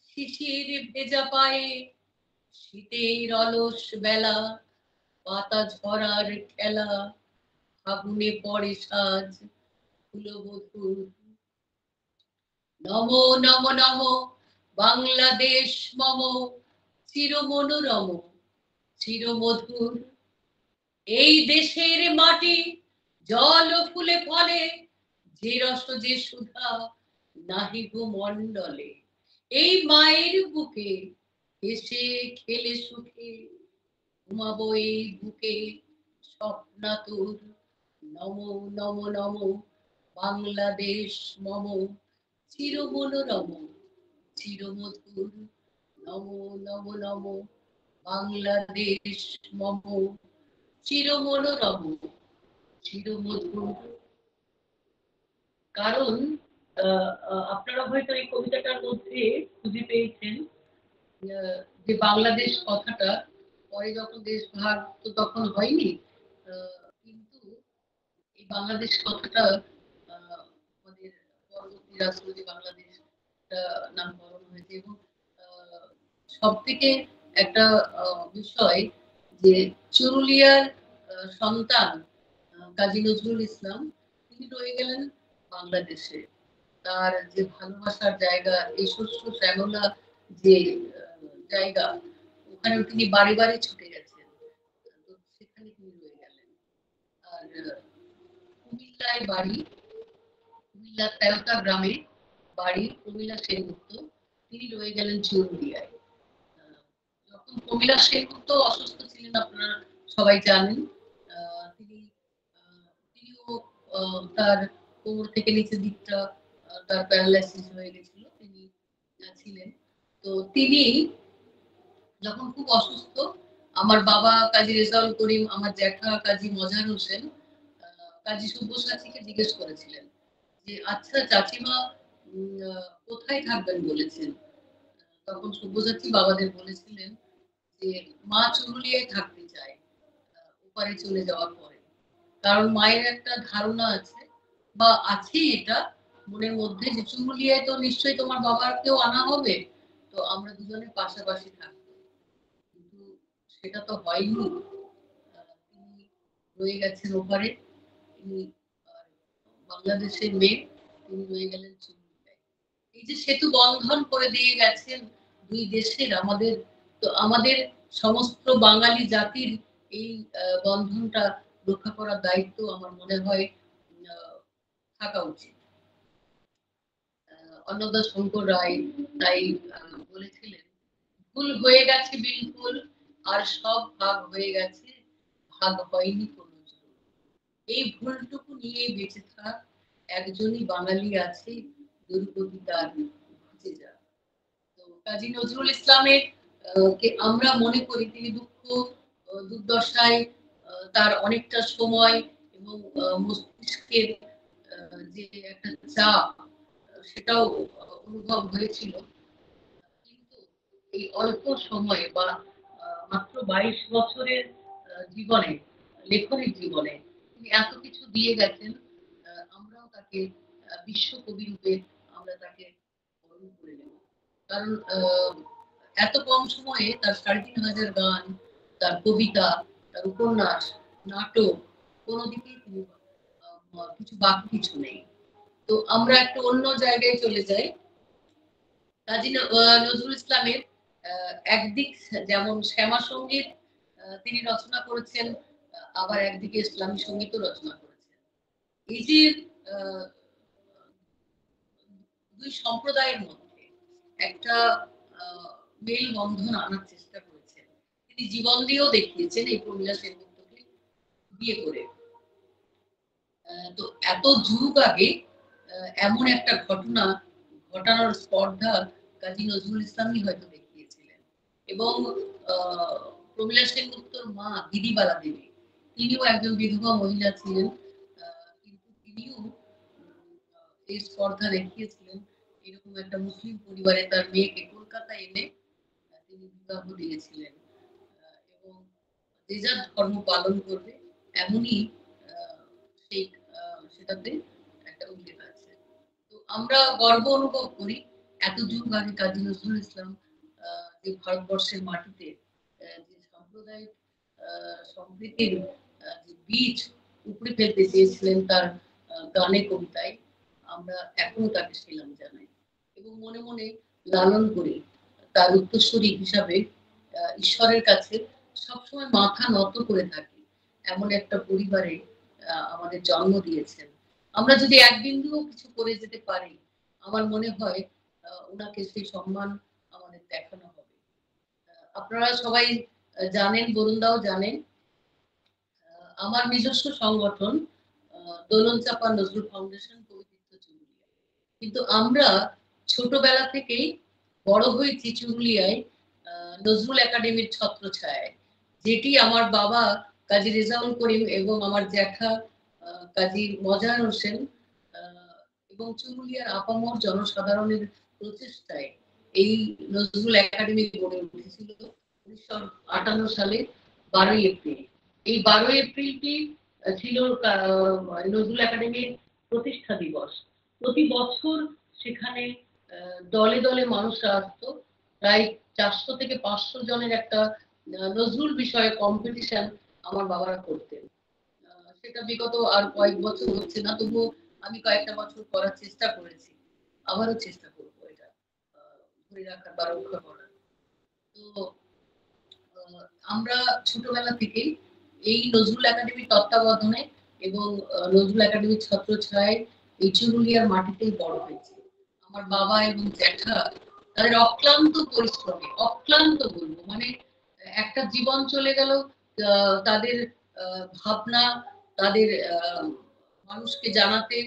Speaker 2: শিশির ভেজা পায়ে। শীতের অলস বেলা পাতা ঝরার খেলা, ফাগুনে পড়ে সাজ ফুলবধূর। নম নম নম বাংলাদেশ মম, চির মনোরম চির মধুর। এই দেশের মাটি জল ফুলে ফলে, যে রস যে সুধা নাহি গো মণ্ডলে। এই মায়ের বুকে হেসে খেলে সুখে, ঘুমাবো এই বুকে স্বপ্নাতুর। নম নম নম বাংলাদেশ মম, চির মনোরম চির মধুর। নম নম নম বাংলাদেশ মম, চির মনোরম চির মধুর। কারণ আপনারা হয়তো এই কবিতাটার মধ্যে খুঁজে পেয়েছেন যে বাংলাদেশ কথাটা পরে যখন দেশ ভাগ তো তখন হয়নি, কিন্তু এই বাংলাদেশ কথাটা আমাদের পরবর্তী রাষ্ট্রপতি বাংলাদেশ নামকরণ হয়েছে। এবং সব থেকে একটা বিষয় যে চুরুলিয়ার সন্তান কাজী নজরুল ইসলাম, তিনি রয়ে গেলেন বাংলাদেশে। তার যে ভালোবাসার জায়গা, এই শস্য শ্যামলা যে জায়গা, ওখানে তিনি বাড়ি বাড়ি ছুটে গেছেন, তো সেখানে তিনি রয়ে গেলেন। আর কুমিল্লায় বাড়ি, কুমিল্লার তেওতা গ্রামে বাড়ি, কুমিল্লা সেনগুপ্ত, তিনি রয়ে গেলেন চুরুলিয়ায়। যখন কুমিল্লা সেনগুপ্ত অসুস্থ ছিলেন, আপনারা সবাই জানেন, তিনিও তার কোমর থেকে নিচের দিকটা তার প্যারালাইসিস হয়ে গেছিল, তিনি ছিলেন। তো তিনি যখন খুব অসুস্থ, আমার বাবা কাজী রেজাউল করিম, আমার জ্যাঠা কাজী মজার হোসেন কাজী সব্যসাচীকে জিজ্ঞেস করেছিলেন যে আচ্ছা চাচিমা কোথায় থাকবেন বলেছেন। তখন সব্যসাচী বাবাদের বলেছিলেন যে মা চুরুলিয়ায় থাকতে চায় ওপারে চলে যাওয়ার পরে। কারণ মায়ের একটা ধারণা আছে বা আছে এটা মনের মধ্যে যে চুরুলিয়ায় তো নিশ্চয়ই তোমার বাবার কেউ আনা হবে, তো আমরা দুজনে পাশাপাশি থাকবো। কিন্তু সেটা তো হয়নি, তিনি রয়ে গেছেন ওপারে। তিনি বাংলাদেশের মেয়ে, তিনি রয়ে গেলেন চুরুলিয়ায়। এই যে সেতু বন্ধন করে দিয়ে গেছেন দুই দেশের, আমাদের তো আমাদের সমস্ত বাঙালি জাতির এই বন্ধনটা রক্ষা করার দায়িত্ব আমার মনে হয় থাকা উচিত। অন্নদা শঙ্কর রায় তাই বলেছিলেন, ভুল হয়ে গেছে বিলকুল, আর সব ভাগ হয়ে গেছে, ভাগ হয়নি কোনো। এই ভুলটুকু নিয়ে বেঁচে থাক, একজনই বাঙালি আছে, দুর্গতি তার খুঁজে যা। তো কাজী নজরুল ইসলামের কে আমরা মনে করি তিনি দুঃখ দুর্দশায় তার অনেকটা সময় এবং মস্তিষ্কের যে একটা চাপ, সেটাও অনুভব হয়েছিল। এই অল্প সময়ে বা মাত্র 22 বছরের জীবনে, লেখনের জীবনে তিনি এত কিছু দিয়ে গেছেন। আমরাও তাকে বিশ্বকবি রূপে আমরা তাকে বরণ করে নেব। কারণ এত কম সময়ে তার 3,500 গান, তার কবিতা, তার উপন্যাস, নাটক, কোনো দিকেই তিনি কিছু বাকি কিছু নেই। তো আমরা একটু অন্য জায়গায় চলে যাই। কাজী নজরুল ইসলামের একদিক যেমন শ্যামা সঙ্গীত তিনি রচনা করেছেন, আবার একদিকে ইসলামী সঙ্গীতও রচনা করেছেন। এই যে দুই সম্প্রদায়ের মধ্যে একটা মেল বন্ধন আনার চেষ্টা করেছেন, তিনি জীবন দিয়েও দেখিয়েছেন এই প্রমীলা সেনগুপ্তকে বিয়ে করে। তো এত যুগ আগে এমন একটা ঘটনা ঘটানোর স্পর্ধা কাজী নজরুল ইসলামই হয়তো দেখিয়েছিলেন। এবং প্রমীলা সেনগুপ্তর মা গিরিবালা দেবী, তিনিও একজন বিধবা মহিলা ছিলেন, কিন্তু তিনিও এই স্পর্ধা দেখিয়েছিলেন। এরকম একটা মুসলিম পরিবারে তার মেয়েকে কলকাতায় এনে তিনি বিবাহ দিয়েছিলেন, এবং যে যার ধর্ম পালন করবে এমনই সেই সেটাতে একটা উল্লেখ আছে। তো আমরা গর্ব অনুভব করি এত যুগ আগে কাজী নজরুল ইসলাম যে ভারতবর্ষের মাটিতে যে সাম্প্রদায়িক সম্প্রীতির যে বীজ উপড়ে ফেলতে চেয়েছিলেন তার গানে কবিতায়, আমরা এখনো তাকে সেলাম জানাই এবং মনে মনে লালন করি। তার উত্তরসূরি হিসাবে ঈশ্বরের কাছে সবসময় মাথা নত করে থাকি, এমন একটা পরিবারে আমাদের জন্ম দিয়েছেন। আমরা যদি এক বিন্দুও কিছু করে যেতে পারি, আমার মনে হয় ওনাকে সেই সম্মান আমাদের দেখানো হবে। আপনারা সবাই জানেন, বরুণদাও জানেন, আমার নিজস্ব সংগঠন দোলন চাপা নজরুল ফাউন্ডেশন কবিতীর্থ চুরুলিয়া। কিন্তু আমরা ছোটবেলা থেকেই বড় হয়েছি চুরুলিয়ায় নজরুল একাডেমির ছত্রছায়ায়, যেটি আমার বাবা কাজী রেজাউল করিম এবং আমার জ্যাঠা কাজী মজার হোসেন এবং চুরুলিয়ার আপামর জনসাধারণের প্রচেষ্টায় এই নজরুল একাডেমি গড়ে উঠেছিল 1958 সালে 12ই এপ্রিল। এই 12ই এপ্রিলটি ছিল নজরুল একাডেমির প্রতিষ্ঠা দিবস। প্রতি বছর সেখানে দলে দলে মানুষরা আসতো, প্রায় 400 থেকে 500 জনের একটা নজরুল বিষয়ে কম্পিটিশন আমার বাবারা করতেন। সেটা বিগত আর কয়েক বছর হচ্ছে না, তবুও আমি কয়েকটা বছর করার চেষ্টা করেছি, আবারও চেষ্টা করবো এটা ধরে রাখার বা রক্ষা করার। তো আমরা ছোটবেলা থেকেই এই নজরুল একাডেমির তত্ত্বাবধানে এবং নজরুল একাডেমির ছত্রছায়ায় এই চুরুলিয়ার মাটিতেই বড় হয়েছে। আমার বাবা এবং জ্যাঠা তাদের অক্লান্ত পরিশ্রমে, অক্লান্ত বলবো মানে একটা জীবন চলে গেল, তাদের ভাবনা, তাদের মানুষকে জানাতে,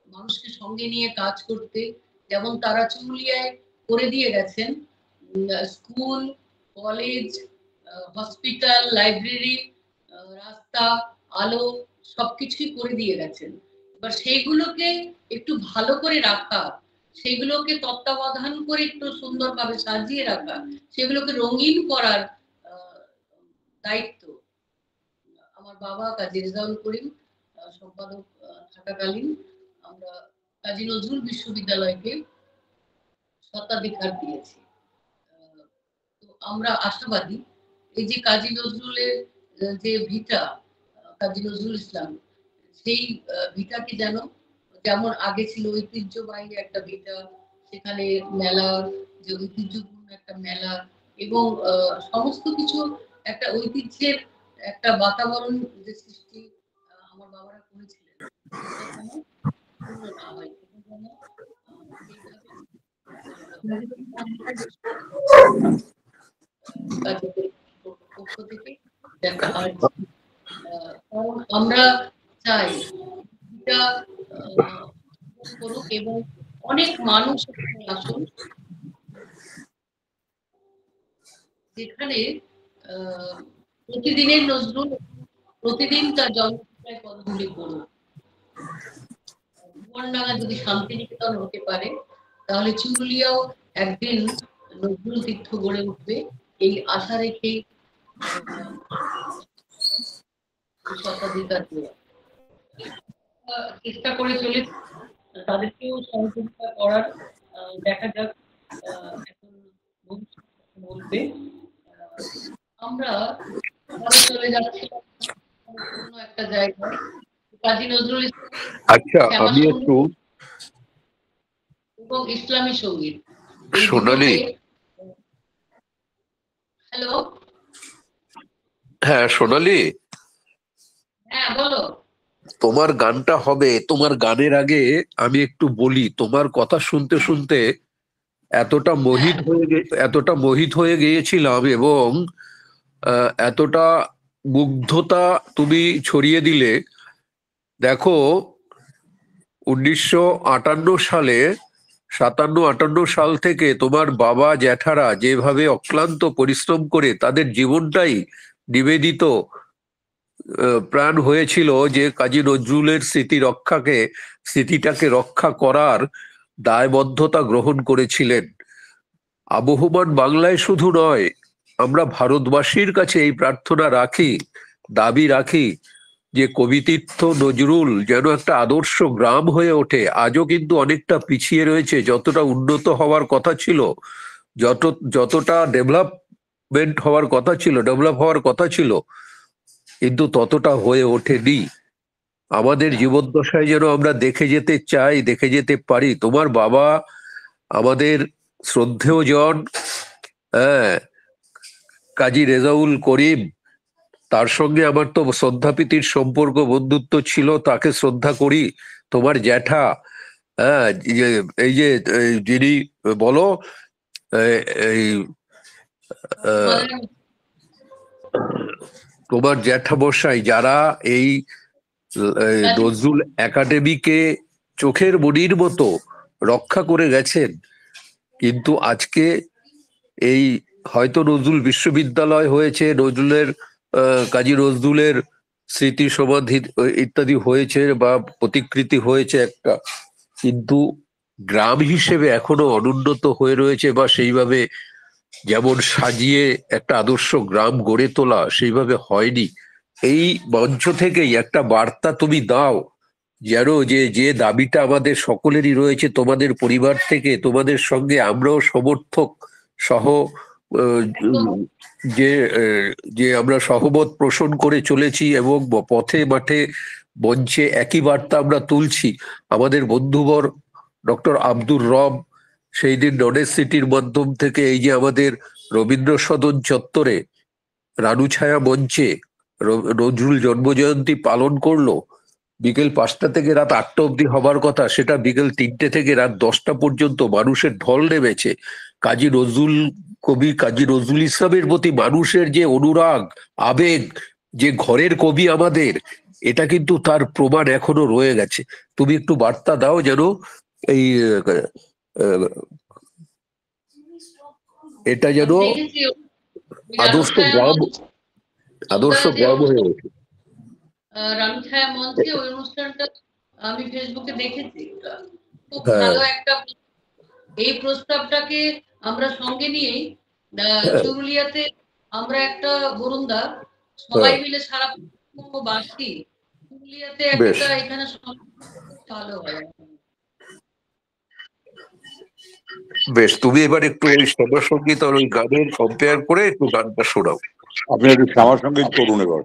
Speaker 2: মানুষকে সঙ্গে নিয়ে কাজ করতে। যেমন তারা চুরুলিয়ায় করে দিয়ে গেছেন স্কুল, কলেজ, হসপিটাল, লাইব্রেরি, রাস্তা, আলো সবকিছুই করে দিয়ে গেছেন। এবার সেইগুলোকে একটু ভালো করে রাখা, সেগুলোকে তত্ত্বাবধান করে একটু সুন্দরভাবে সাজিয়ে রাখা, সেগুলোকে রঙিন করার দায়িত্ব আমার বাবা কাজী রেজাউল করিম সম্পাদক থাকাকালীন আমরা কাজী নজরুল বিশ্ববিদ্যালয়কে স্বত্বাধিকার দিয়েছি। তো আমরা আশাবাদী এই যে কাজী নজরুলের যে ভিটা, কাজী নজরুল ইসলাম, সেই ভিটাকে যেমন আগে ছিল ঐতিহ্যবাহী একটা ভিটা, সেখানে মেলা, যে ঐতিহ্যপূর্ণ একটা মেলা এবং সমস্ত কিছু একটা ঐতিহ্যের একটা বাতাবরণ যে সৃষ্টি আমার বাবারা করেছিলেন, পূর্ণ না হয় পক্ষ থেকে দেখা হয়। কারণ আমরা চাই এটা করুক এবং অনেক মানুষ আসুন, যেখানে প্রতিদিনের নজরুল প্রতিদিন তার জন্মদিনের পদগুলি করুক। ভুবনডাঙ্গা যদি শান্তিনিকেতন হতে পারে, তাহলে চুরুলিয়াও একদিন নজরুল তীর্থ গড়ে উঠবে, এই আশা রেখেই শতাধিকার চেষ্টা করে চলেছে, তাদেরকেও সহযোগিতা করার। দেখা যাক এখন বলবে। আমরা চলে যাচ্ছি কোনো একটা জায়গায়, কাজী নজরুল ইসলাম
Speaker 5: আচ্ছা, আমি একটু
Speaker 2: এবং ইসলামী সঙ্গীত।
Speaker 5: সোনালি,
Speaker 2: হ্যালো,
Speaker 5: হ্যাঁ সোনালি,
Speaker 2: হ্যাঁ বলো।
Speaker 5: তোমার গানটা হবে, তোমার গানের আগে আমি একটু বলি, তোমার কথা শুনতে শুনতে এতটা মোহিত হয়ে গিয়েছিলাম, এবং এতটা মুগ্ধতা তুমি ছড়িয়ে দিলে। দেখো, 1958 সালে 57-58 সাল থেকে তোমার বাবা জ্যাঠারা যেভাবে অক্লান্ত পরিশ্রম করে তাদের জীবনটাই নিবেদিত প্রাণ হয়েছিল যে কাজী নজরুলের স্মৃতিটাকে রক্ষা করার দায়বদ্ধতা গ্রহণ করেছিলেন। আবহমান বাংলায় শুধু নয়, আমরা ভারতবাসীর কাছে এই প্রার্থনা রাখি, দাবি রাখি যে কবিতীর্থ নজরুল যেন একটা আদর্শ গ্রাম হয়ে ওঠে। আজও কিন্তু অনেকটা পিছিয়ে রয়েছে, যতটা উন্নত হওয়ার কথা ছিল, যতটা ডেভেলপ হওয়ার কথা ছিল, কিন্তু ততটা হয়ে ওঠেনি। আমাদের জীবদ্দশায় যেন আমরা দেখে যেতে চাই, দেখে যেতে পারি। তোমার বাবা আমাদের শ্রদ্ধেয় জন, হ্যাঁ, কাজী রেজাউল করিম, তার সঙ্গে আমার তো শ্রদ্ধাপ্রীতির সম্পর্ক, বন্ধুত্ব ছিল, তাকে শ্রদ্ধা করি। তোমার জ্যাঠা, হ্যাঁ, যিনি বলো, এই তোমার জ্যাঠামশাই, যারা এই নজরুল একাডেমিকে চোখের মণির মতো রক্ষা করে গেছেন। কিন্তু আজকে এই হয়তো নজরুল বিশ্ববিদ্যালয় হয়েছে, কাজী নজরুলের স্মৃতি সমাধি ইত্যাদি হয়েছে বা প্রতিকৃতি হয়েছে একটা, কিন্তু গ্রাম হিসেবে এখনো অনুন্নত হয়ে রয়েছে, বা সেইভাবে যেমন সাজিয়ে একটা আদর্শ গ্রাম গড়ে তোলা সেইভাবে হয়নি। এই মঞ্চ থেকেই একটা বার্তা তুমি দাও, যেন যে দাবিটা আমাদের সকলেরই রয়েছে, তোমাদের পরিবার থেকে, তোমাদের সঙ্গে আমরাও সমর্থক সহ যে আমরা সহমত পোষণ করে চলেছি, এবং পথে মাঠে মঞ্চে একই বার্তা আমরা তুলছি। আমাদের বন্ধুবর ডক্টর আব্দুর রব সেই দিন নলেজ সিটির মাধ্যম থেকে এই যে আমাদের রবীন্দ্র সদন চত্বরে রানু ছায়া মঞ্চে নজরুল জন্মজয়ন্তী পালন করলো, বিকেল 5টা থেকে রাত 8টা অব্দি হবার কথা, সেটা বিকেল 3টে থেকে রাত 10টা পর্যন্ত মানুষের ঢল নেমেছে। কাজী নজরুল ইসলামের প্রতি মানুষের যে অনুরাগ, আবেগ, যে ঘরের কবি আমাদের, এটা কিন্তু তার প্রমাণ এখনো রয়ে গেছে। তুমি একটু বার্তা দাও যেন এই এটা যেন আদর্শ গ্রাম হয়ে ওঠে।
Speaker 2: রানু ছায়া মঞ্চে ওই অনুষ্ঠানটা আমি ফেসবুকে দেখেছি, খুব ভালো একটা। এই প্রস্তাবটাকে আমরা সঙ্গে নিয়েই চুরুলিয়াতে আমরা একটা বরুণদা সবাই মিলে সারা বাসী চুরুলিয়াতে একটা এখানে ভালো হয়।
Speaker 5: বেশ, তুমি এবার একটু ওই শ্যামা সঙ্গীত আর ওই গানের কম্পেয়ার করে একটু গানটা শোনাও।
Speaker 4: আপনি একটু শ্যামা সঙ্গীত করুন এবার।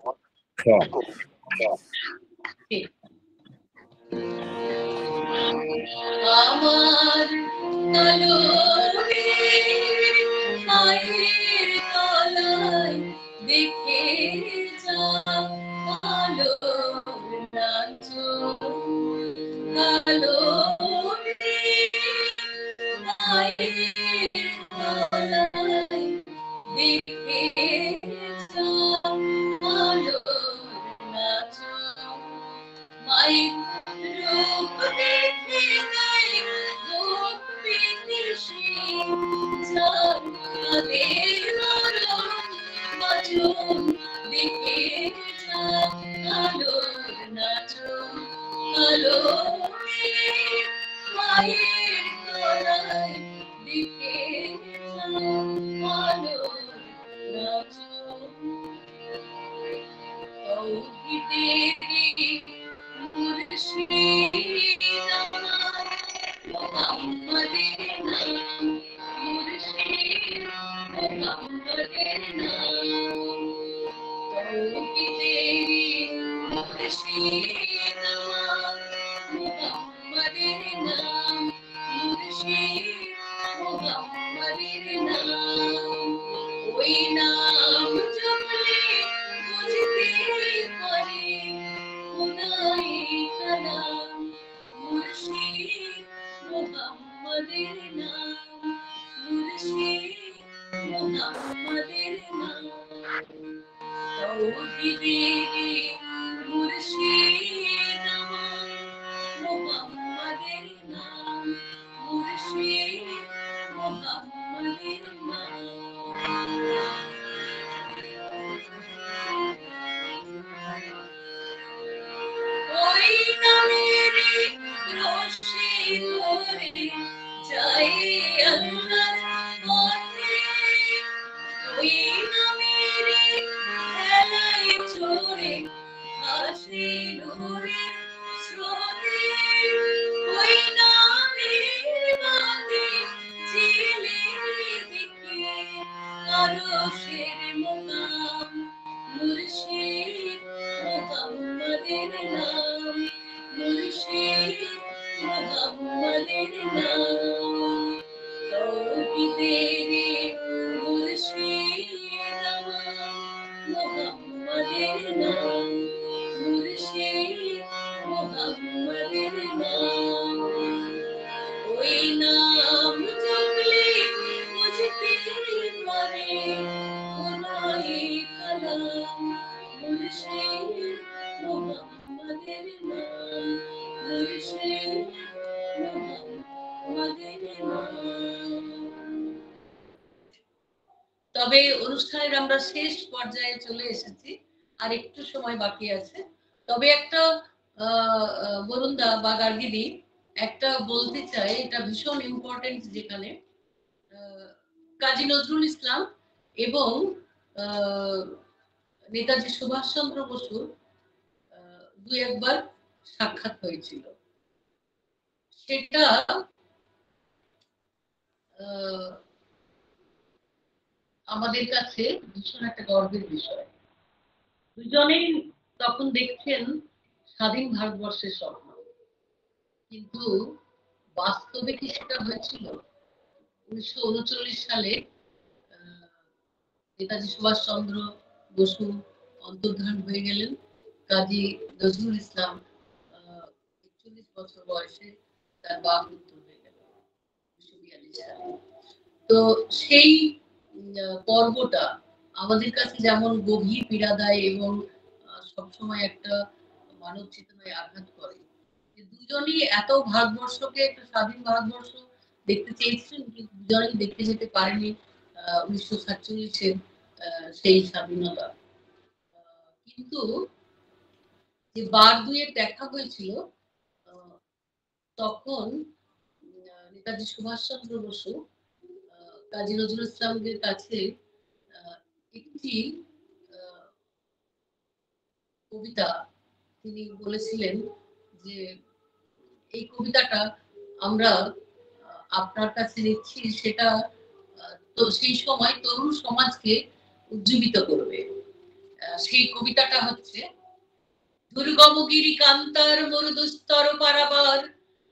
Speaker 5: হ্যাঁ,
Speaker 2: আমার কালো মায়ের তলায় দেখে যা কালো নাচো, কালো মায়ের তলায় দেখে যা কালো নাচো, মায়ের রূপ দেখে নাই রূপ বিদেশি যার কাদের বাজন দেখে যা কালো নাচো, কালো মায়ের তলায় দেখে যা মোহাম্মদের নাম তৌহিদেরি মুর্শিদ আমার মোহাম্মদের নাম মুর্শিদ মোহাম্মদের নাম ওই নাম জপলে বুঝতে পারে খোদাই কালাম মুর্শিদ মোহাম্মদের নাম মুর্শিদ মোহাম্মদের নাম তৌহিদেরি মুর্শিদ আমার মোহাম্মদের নাম মুর্শিদ মোহাম্মদের নাম ওই নামের রশি ধরে যাই আল্লাহর পথে ওই নামের খেলায় চড়ে হাসি নূরে স্রোতে ওই নামের বাদে জেলে দেখে আরশের মুকাম মুর্শিদ মোহাম্মদের নাম মুর্শিদ মোহাম্মদের নাম তৌহিদেরি মুর্শিদ আমার মোহাম্মদের নাম মুর্শিদ মোহাম্মদের নাম ওই নাম জপলে বুঝতে পারে খোদাই কালাম মুর্শিদ মোহাম্মদের নাম মুর্শিদ মোহাম্মদের নাম। তবে অনুষ্ঠানের আমরা শেষ পর্যায়ে চলে এসেছি, আর একটু সময় বাকি আছে। তবে একটা বরুণদা বা গার্গিদি একটা বলতে চাই, এটা ভীষণ ইম্পর্টেন্ট, যেখানে কাজী নজরুল ইসলাম এবং নেতাজি সুভাষচন্দ্র বসুর দুই একবার সাক্ষাৎ হয়েছিল। সেটা আমাদের কাছে ভীষণ একটা গর্বের বিষয়। দুজনেই তখন দেখছেন স্বাধীন ভারতবর্ষের স্বপ্ন, কিন্তু বাস্তবে কি সেটা হয়েছিল? 1939 সালে নেতাজি সুভাষচন্দ্র বসু অন্তর্ধান হয়ে গেলেন। কাজী নজরুল ইসলাম 41 বছর বয়সে তার বাপ মৃত্যু হয়ে গেল 1942 সালে। তো সেই পর্বটা আমাদের কাছে যেমন গভীর পীড়া দেয় এবং সবসময় একটা মানব চেতনায় আঘাত করে। দুজনই এত ভারতবর্ষকে একটা স্বাধীন ভারতবর্ষ দেখতে চেয়েছিলেন, কিন্তু দুজনই দেখতে যেতে পারেনি 1947-এর সেই স্বাধীনতা। কিন্তু যে বার দুয়ের দেখা হয়েছিল, তখন নেতাজি সুভাষচন্দ্র বসু কাজী নজরুল ইসলামদের কাছে একটি কবিতা তিনি বলেছিলেন যে এই কবিতাটা আমরা আপনার কাছে নিচ্ছি, সেটা তো সেই সময় তরুণ সমাজকে উজ্জীবিত করবে। সেই কবিতাটা হচ্ছে: দুর্গমগিরি কান্তার মরুদুস্তর পারাবার,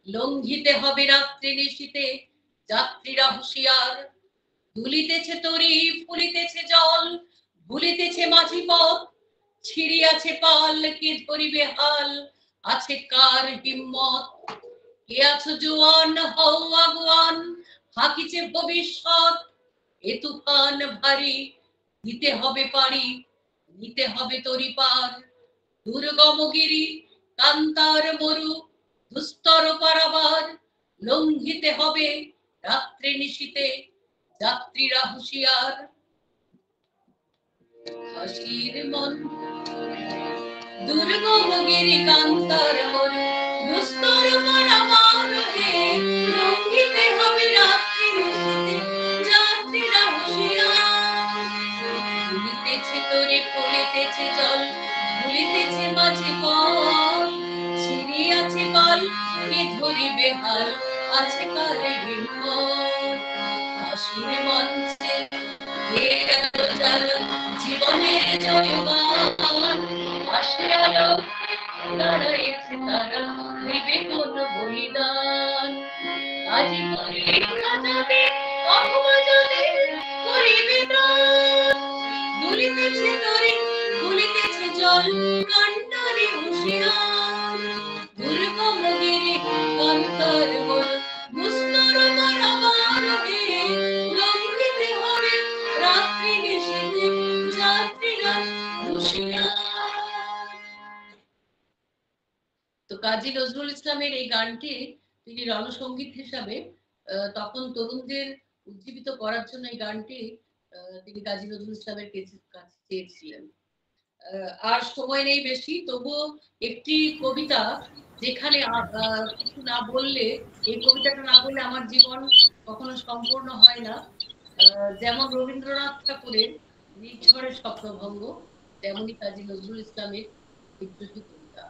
Speaker 2: লঙ্ঘিতে হবে রাত্রি নিশীতে যাত্রীরা হুঁশিয়ার। দুলিতেছে তরি, ফুলিতেছে জল, ভুলিতেছে মাঝি পথ, ছিড়িয়াছে পাল, কে ধরিবে হাল, আছে কার হিম্মত? কে আছো জোয়ান, হও আগুয়ান, হাকিছে ভবিষ্যৎ। এ তুফান ভারী, দিতে হবে পারি, নিতে হবে তরি পার। দুর্গমগিরি কান্তার মরু দুস্তর পারাবার, লঙ্ঘিতে হবে রাত্রি নিশীতে যাত্রীরা হুঁশিয়ার। হাসির মন দুর্গমগিরি কান্তার মরু দুস্তর পারাবার, লঙ্ঘিতে হবে রাত্রি নিশীতে যাত্রীরা হুঁশিয়ার। ভুলিতেছে তরি, ফুলিতেছে জল, ভুলিতেছে মাঝি পথ, ছিড়িয়াছে পাল, কে ধরিবে হাল, আছে কার হিম্মত? হাসির মঞ্চে জীবনের জয়গান আসে আলো দাঁড়াইছে তারা হইবে কোন বলিদান আজি পরীক্ষা যাবে অথবা যাবে করিবে প্রাণ দুলিতেছে তরে দুলিতেছে জল কান্নারে হুঁশিয়ার দুর্গম গিরি কান্তার বল দুস্তর পারাবার হে লঙ্ঘিতে হবে রাত্রি নিশীথে যাত্রীরা হুঁশিয়ার। তো কাজী নজরুল ইসলামের এই গানটি তিনি রণসঙ্গীত হিসাবে তখন তরুণদের উজ্জীবিত করার জন্য এই গানটি তিনি কাজী নজরুল ইসলামের কাছে চেয়েছিলেন। আর সময় নেই বেশি, তবুও একটি কবিতা যেখানে কিছু না বললে, এই কবিতাটা না বললে আমার জীবন কখনো সম্পূর্ণ হয় না। যেমন রবীন্দ্রনাথ ঠাকুরের নিঝড়ের স্বপ্নভঙ্গ, তেমনি কাজী নজরুল ইসলামের বিদ্রোহী কবিতা,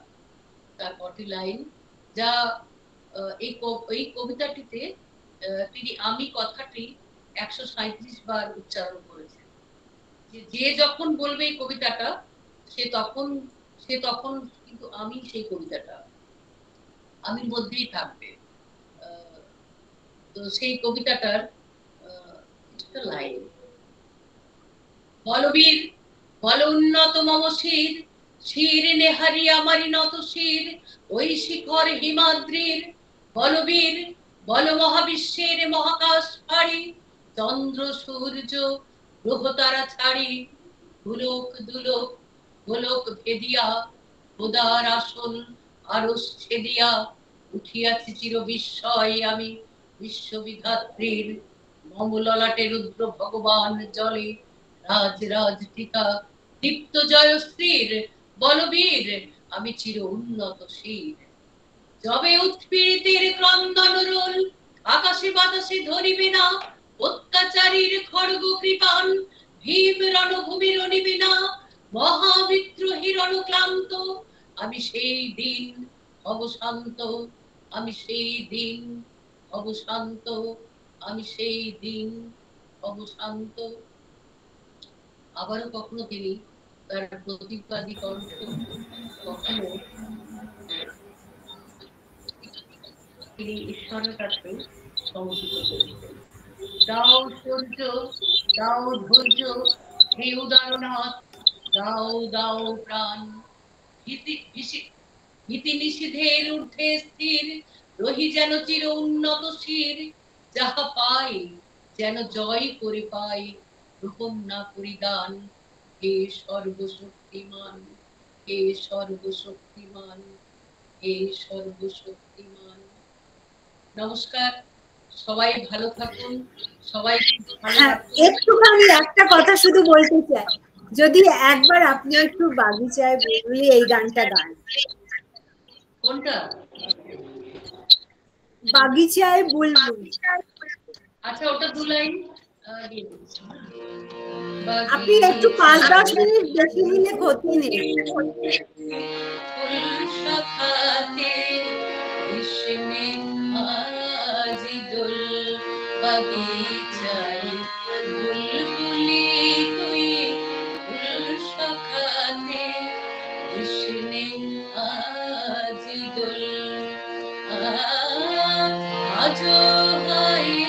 Speaker 2: তার 40 লাইন, যা এই কবিতাটিতে তিনি আমি কথাটি 137 বার উচ্চারণ করেছেন। যে যখন বলবে এই কবিতাটা সে তখন কিন্তু আমি সেই কবিতাটা আমির মধ্যেই থাকবে। তো সেই কবিতাটার একটা লাইন, বলবীর বল উন্নত মম শির শির নেহারি আমারি নত শির ওই শিখর হিমাদ্রির বলবীর বল মহাবিশ্বের মহাকাশ ফাড়ি চন্দ্র সূর্য গ্রহ তারা ছাড়ি গোলক দুলক গোলক ভেদিয়া খোদার আসন আরশ ছেদিয়া উঠিয়াছি চির বিস্ময় আমি বিশ্ববিধাত্রীর মম ললাটে রুদ্র ভগবান জলে রাজ রাজ টিকা দীপ্ত জয়শ্রীর বলবীর আমি চির উন্নত শির যবে উৎপীড়িতের ক্রন্দন রোল আকাশে বাতাসে ধরিবে না অত্যাচারীর খড়গ কৃপান ভীম রণভূমি রণিবে না মহাবিদ্রোহী রণক্লান্ত আমি সেই দিন অবশান্ত আমি সেই দিন অবশান্ত আমি সেই দিন অবশান্ত। আবারও কখনো তিনি তার প্রতিবাদী কণ্ঠ কখনো তিনি ঈশ্বরের কাছে সমর্পিত করেছেন। দাও সূর্য দাও ধৈর্য হে উদারনাথ দাও দাও প্রাণ ভীতি নিষিধের ঊর্ধ্বে স্থির রহি যেন চির উন্নত শির যাহা পাই যেন জয় করে পাই গ্রহণ না করি দান হে সর্বশক্তিমান হে সর্বশক্তিমান হে সর্বশক্তিমান। নমস্কার, সবাই ভালো থাকুন, সবাই
Speaker 6: একটুখানি একটা কথা শুধু বলতে চাই, যদি একবার আপনি একটু বাগিচায় বুলবুলি এই গানটা গান।
Speaker 2: কোনটা?
Speaker 6: বাগিচায় বুলবুলি।
Speaker 2: আচ্ছা, ওটা 2 লাইন দিয়ে দিচ্ছি।
Speaker 6: আপনি একটু 5-10 মিনিট বেশি নিলে ক্ষতি নেই।
Speaker 2: বাগিচায় বুলবুলি তুই ফুল শাখাতে কৃষ্ণে আজ দোল আজ গায়ে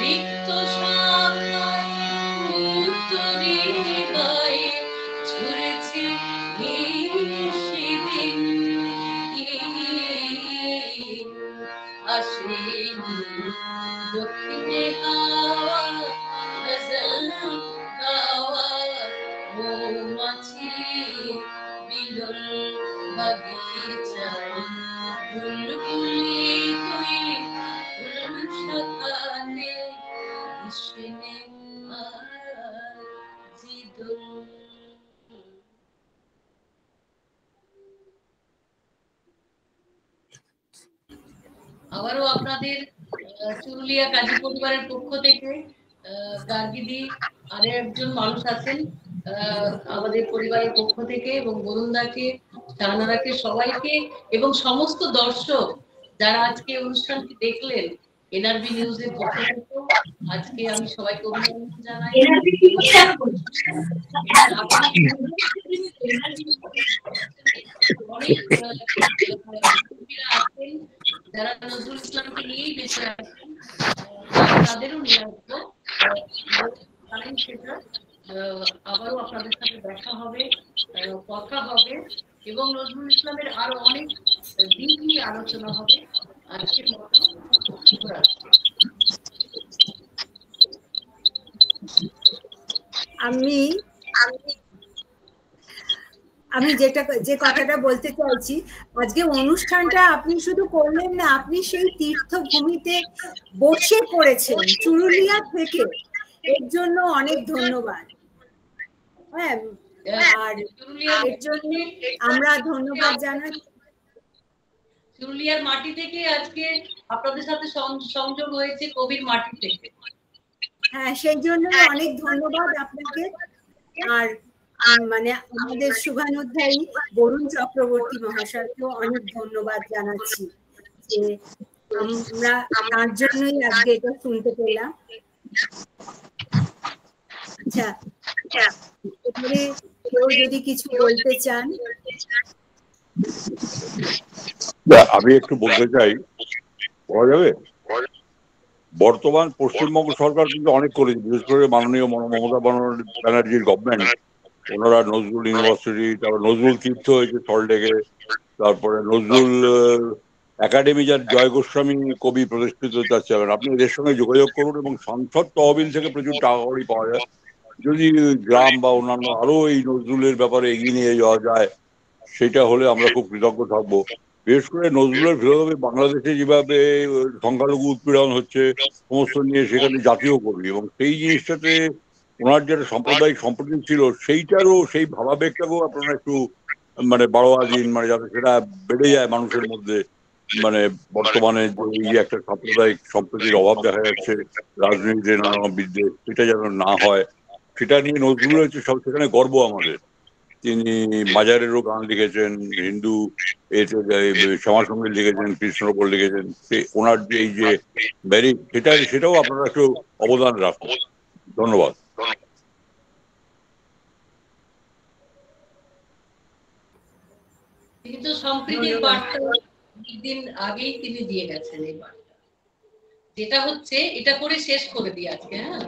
Speaker 2: রিক্ত শাখায় উত্তরে গায়ে ঝরেছে সেদিন আসেনি দক্ষিণে হাওয়া গজল গাওয়া মৌমাছি বিলল বাগিচায় বুলবুলি তুই ফুল শাখানে কৃষ্ণে আজি দোল। আবারও আপনাদের চুরুলিয়া কাজী পরিবারের পক্ষ থেকে গার্গিদি আর একজন মানুষ আছেন আমাদের পরিবারের পক্ষ থেকে, এবং বরুণদাকে, শাহানারাকে, সবাইকে এবং সমস্ত দর্শক যারা আজকে অনুষ্ঠানটি দেখলেন, এনআরবি নিউজের পক্ষ থেকে আজকে আমি সবাইকে অভিনন্দন জানাই। অনেক আছেন যারা নজরুল ইসলামকে নিয়েই বেঁচে আছেন, তাদেরও নিয়ে আসবো। সেটা আবারও আপনাদের সাথে দেখা হবে, কথা হবে এবং নজরুল ইসলামের আরো অনেক দিক নিয়ে আলোচনা হবে। আজকের মতো
Speaker 6: আমি যে কথাটা বলতে চাইছি, আজকে অনুষ্ঠানটা আপনি শুধু করলেন না, আপনি সেই তীর্থভূমিতে বসে করেছেন চুরুলিয়া থেকে, এর জন্য অনেক ধন্যবাদ। হ্যাঁ, আর এর জন্য আমরা ধন্যবাদ জানাই।
Speaker 2: চুরুলিয়ার মাটি থেকে আজকে আপনাদের সাথে সংযোগ হয়েছে কবির মাটি থেকে।
Speaker 6: হ্যাঁ, সেই জন্য অনেক ধন্যবাদ আপনাকে। আর মানে আমাদের শুভানুধ্যায়ী বরুণ চক্রবর্তী মহাশয়কেও অনেক ধন্যবাদ জানাচ্ছি যে আমরা তার জন্যই আজকে এটা শুনতে পেলাম। আচ্ছা, এবারে কেউ যদি কিছু বলতে চান।
Speaker 4: আমি একটু বলতে চাই, বলা যাবে? বর্তমান পশ্চিমবঙ্গ সরকার কিন্তু অনেক করেছে, বিশেষ করে মাননীয় মমতা ব্যানার্জির গভর্নমেন্ট। ওনারা নজরুল ইউনিভার্সিটি, তারপর নজরুল তীর্থ হয়েছে সল্টলেকে, তারপরে নজরুল একাডেমি, যার জয় গোস্বামী কবি প্রতিষ্ঠিত, তার চেয়ারম্যান। আপনি এদের সঙ্গে যোগাযোগ করুন এবং সংসদ তহবিল থেকে প্রচুর টাকা কড়ি পাওয়া যায়। যদি গ্রাম বা অন্যান্য আরো এই নজরুলের ব্যাপারে এগিয়ে নিয়ে যাওয়া যায়, সেটা হলে আমরা খুব কৃতজ্ঞ থাকবো। বিশেষ করে নজরুলের বিরোধে বাংলাদেশে যেভাবে সংখ্যালঘু উৎপীড়ন হচ্ছে সমস্ত নিয়ে, সেখানে জাতীয় কবি, এবং সেই জিনিসটাতে ওনার যেটা সাম্প্রদায়িক সম্প্রীতি ছিল, সেইটারও সেই ভাবাবেগটাকেও আপনারা একটু মানে বাড়োয়া দিন, মানে যাতে সেটা বেড়ে যায় মানুষের মধ্যে। মানে বর্তমানে এই যে একটা সাম্প্রদায়িক সম্প্রীতির অভাব দেখা যাচ্ছে রাজনীতিতে, নানা বিদ্বেষ, সেটা যেন না হয়, সেটা নিয়ে নজরুলের হচ্ছে সব সেখানে গর্ব আমাদের। তিনি বাজারেরও গান লিখেছেন, হিন্দু শ্যামা সঙ্গীত লিখেছেন, কৃষ্ণপল লিখেছেন। ওনার যে এই যে ব্যারিক, সেটাও আপনারা একটু অবদান রাখুন। ধন্যবাদ।
Speaker 2: তিনি তো সম্প্রীতির বার্তা দিন আগেই তিনি দিয়ে গেছেন। এই বার্তা যেটা হচ্ছে, এটা করে শেষ করে দিই আজকে। হ্যাঁ,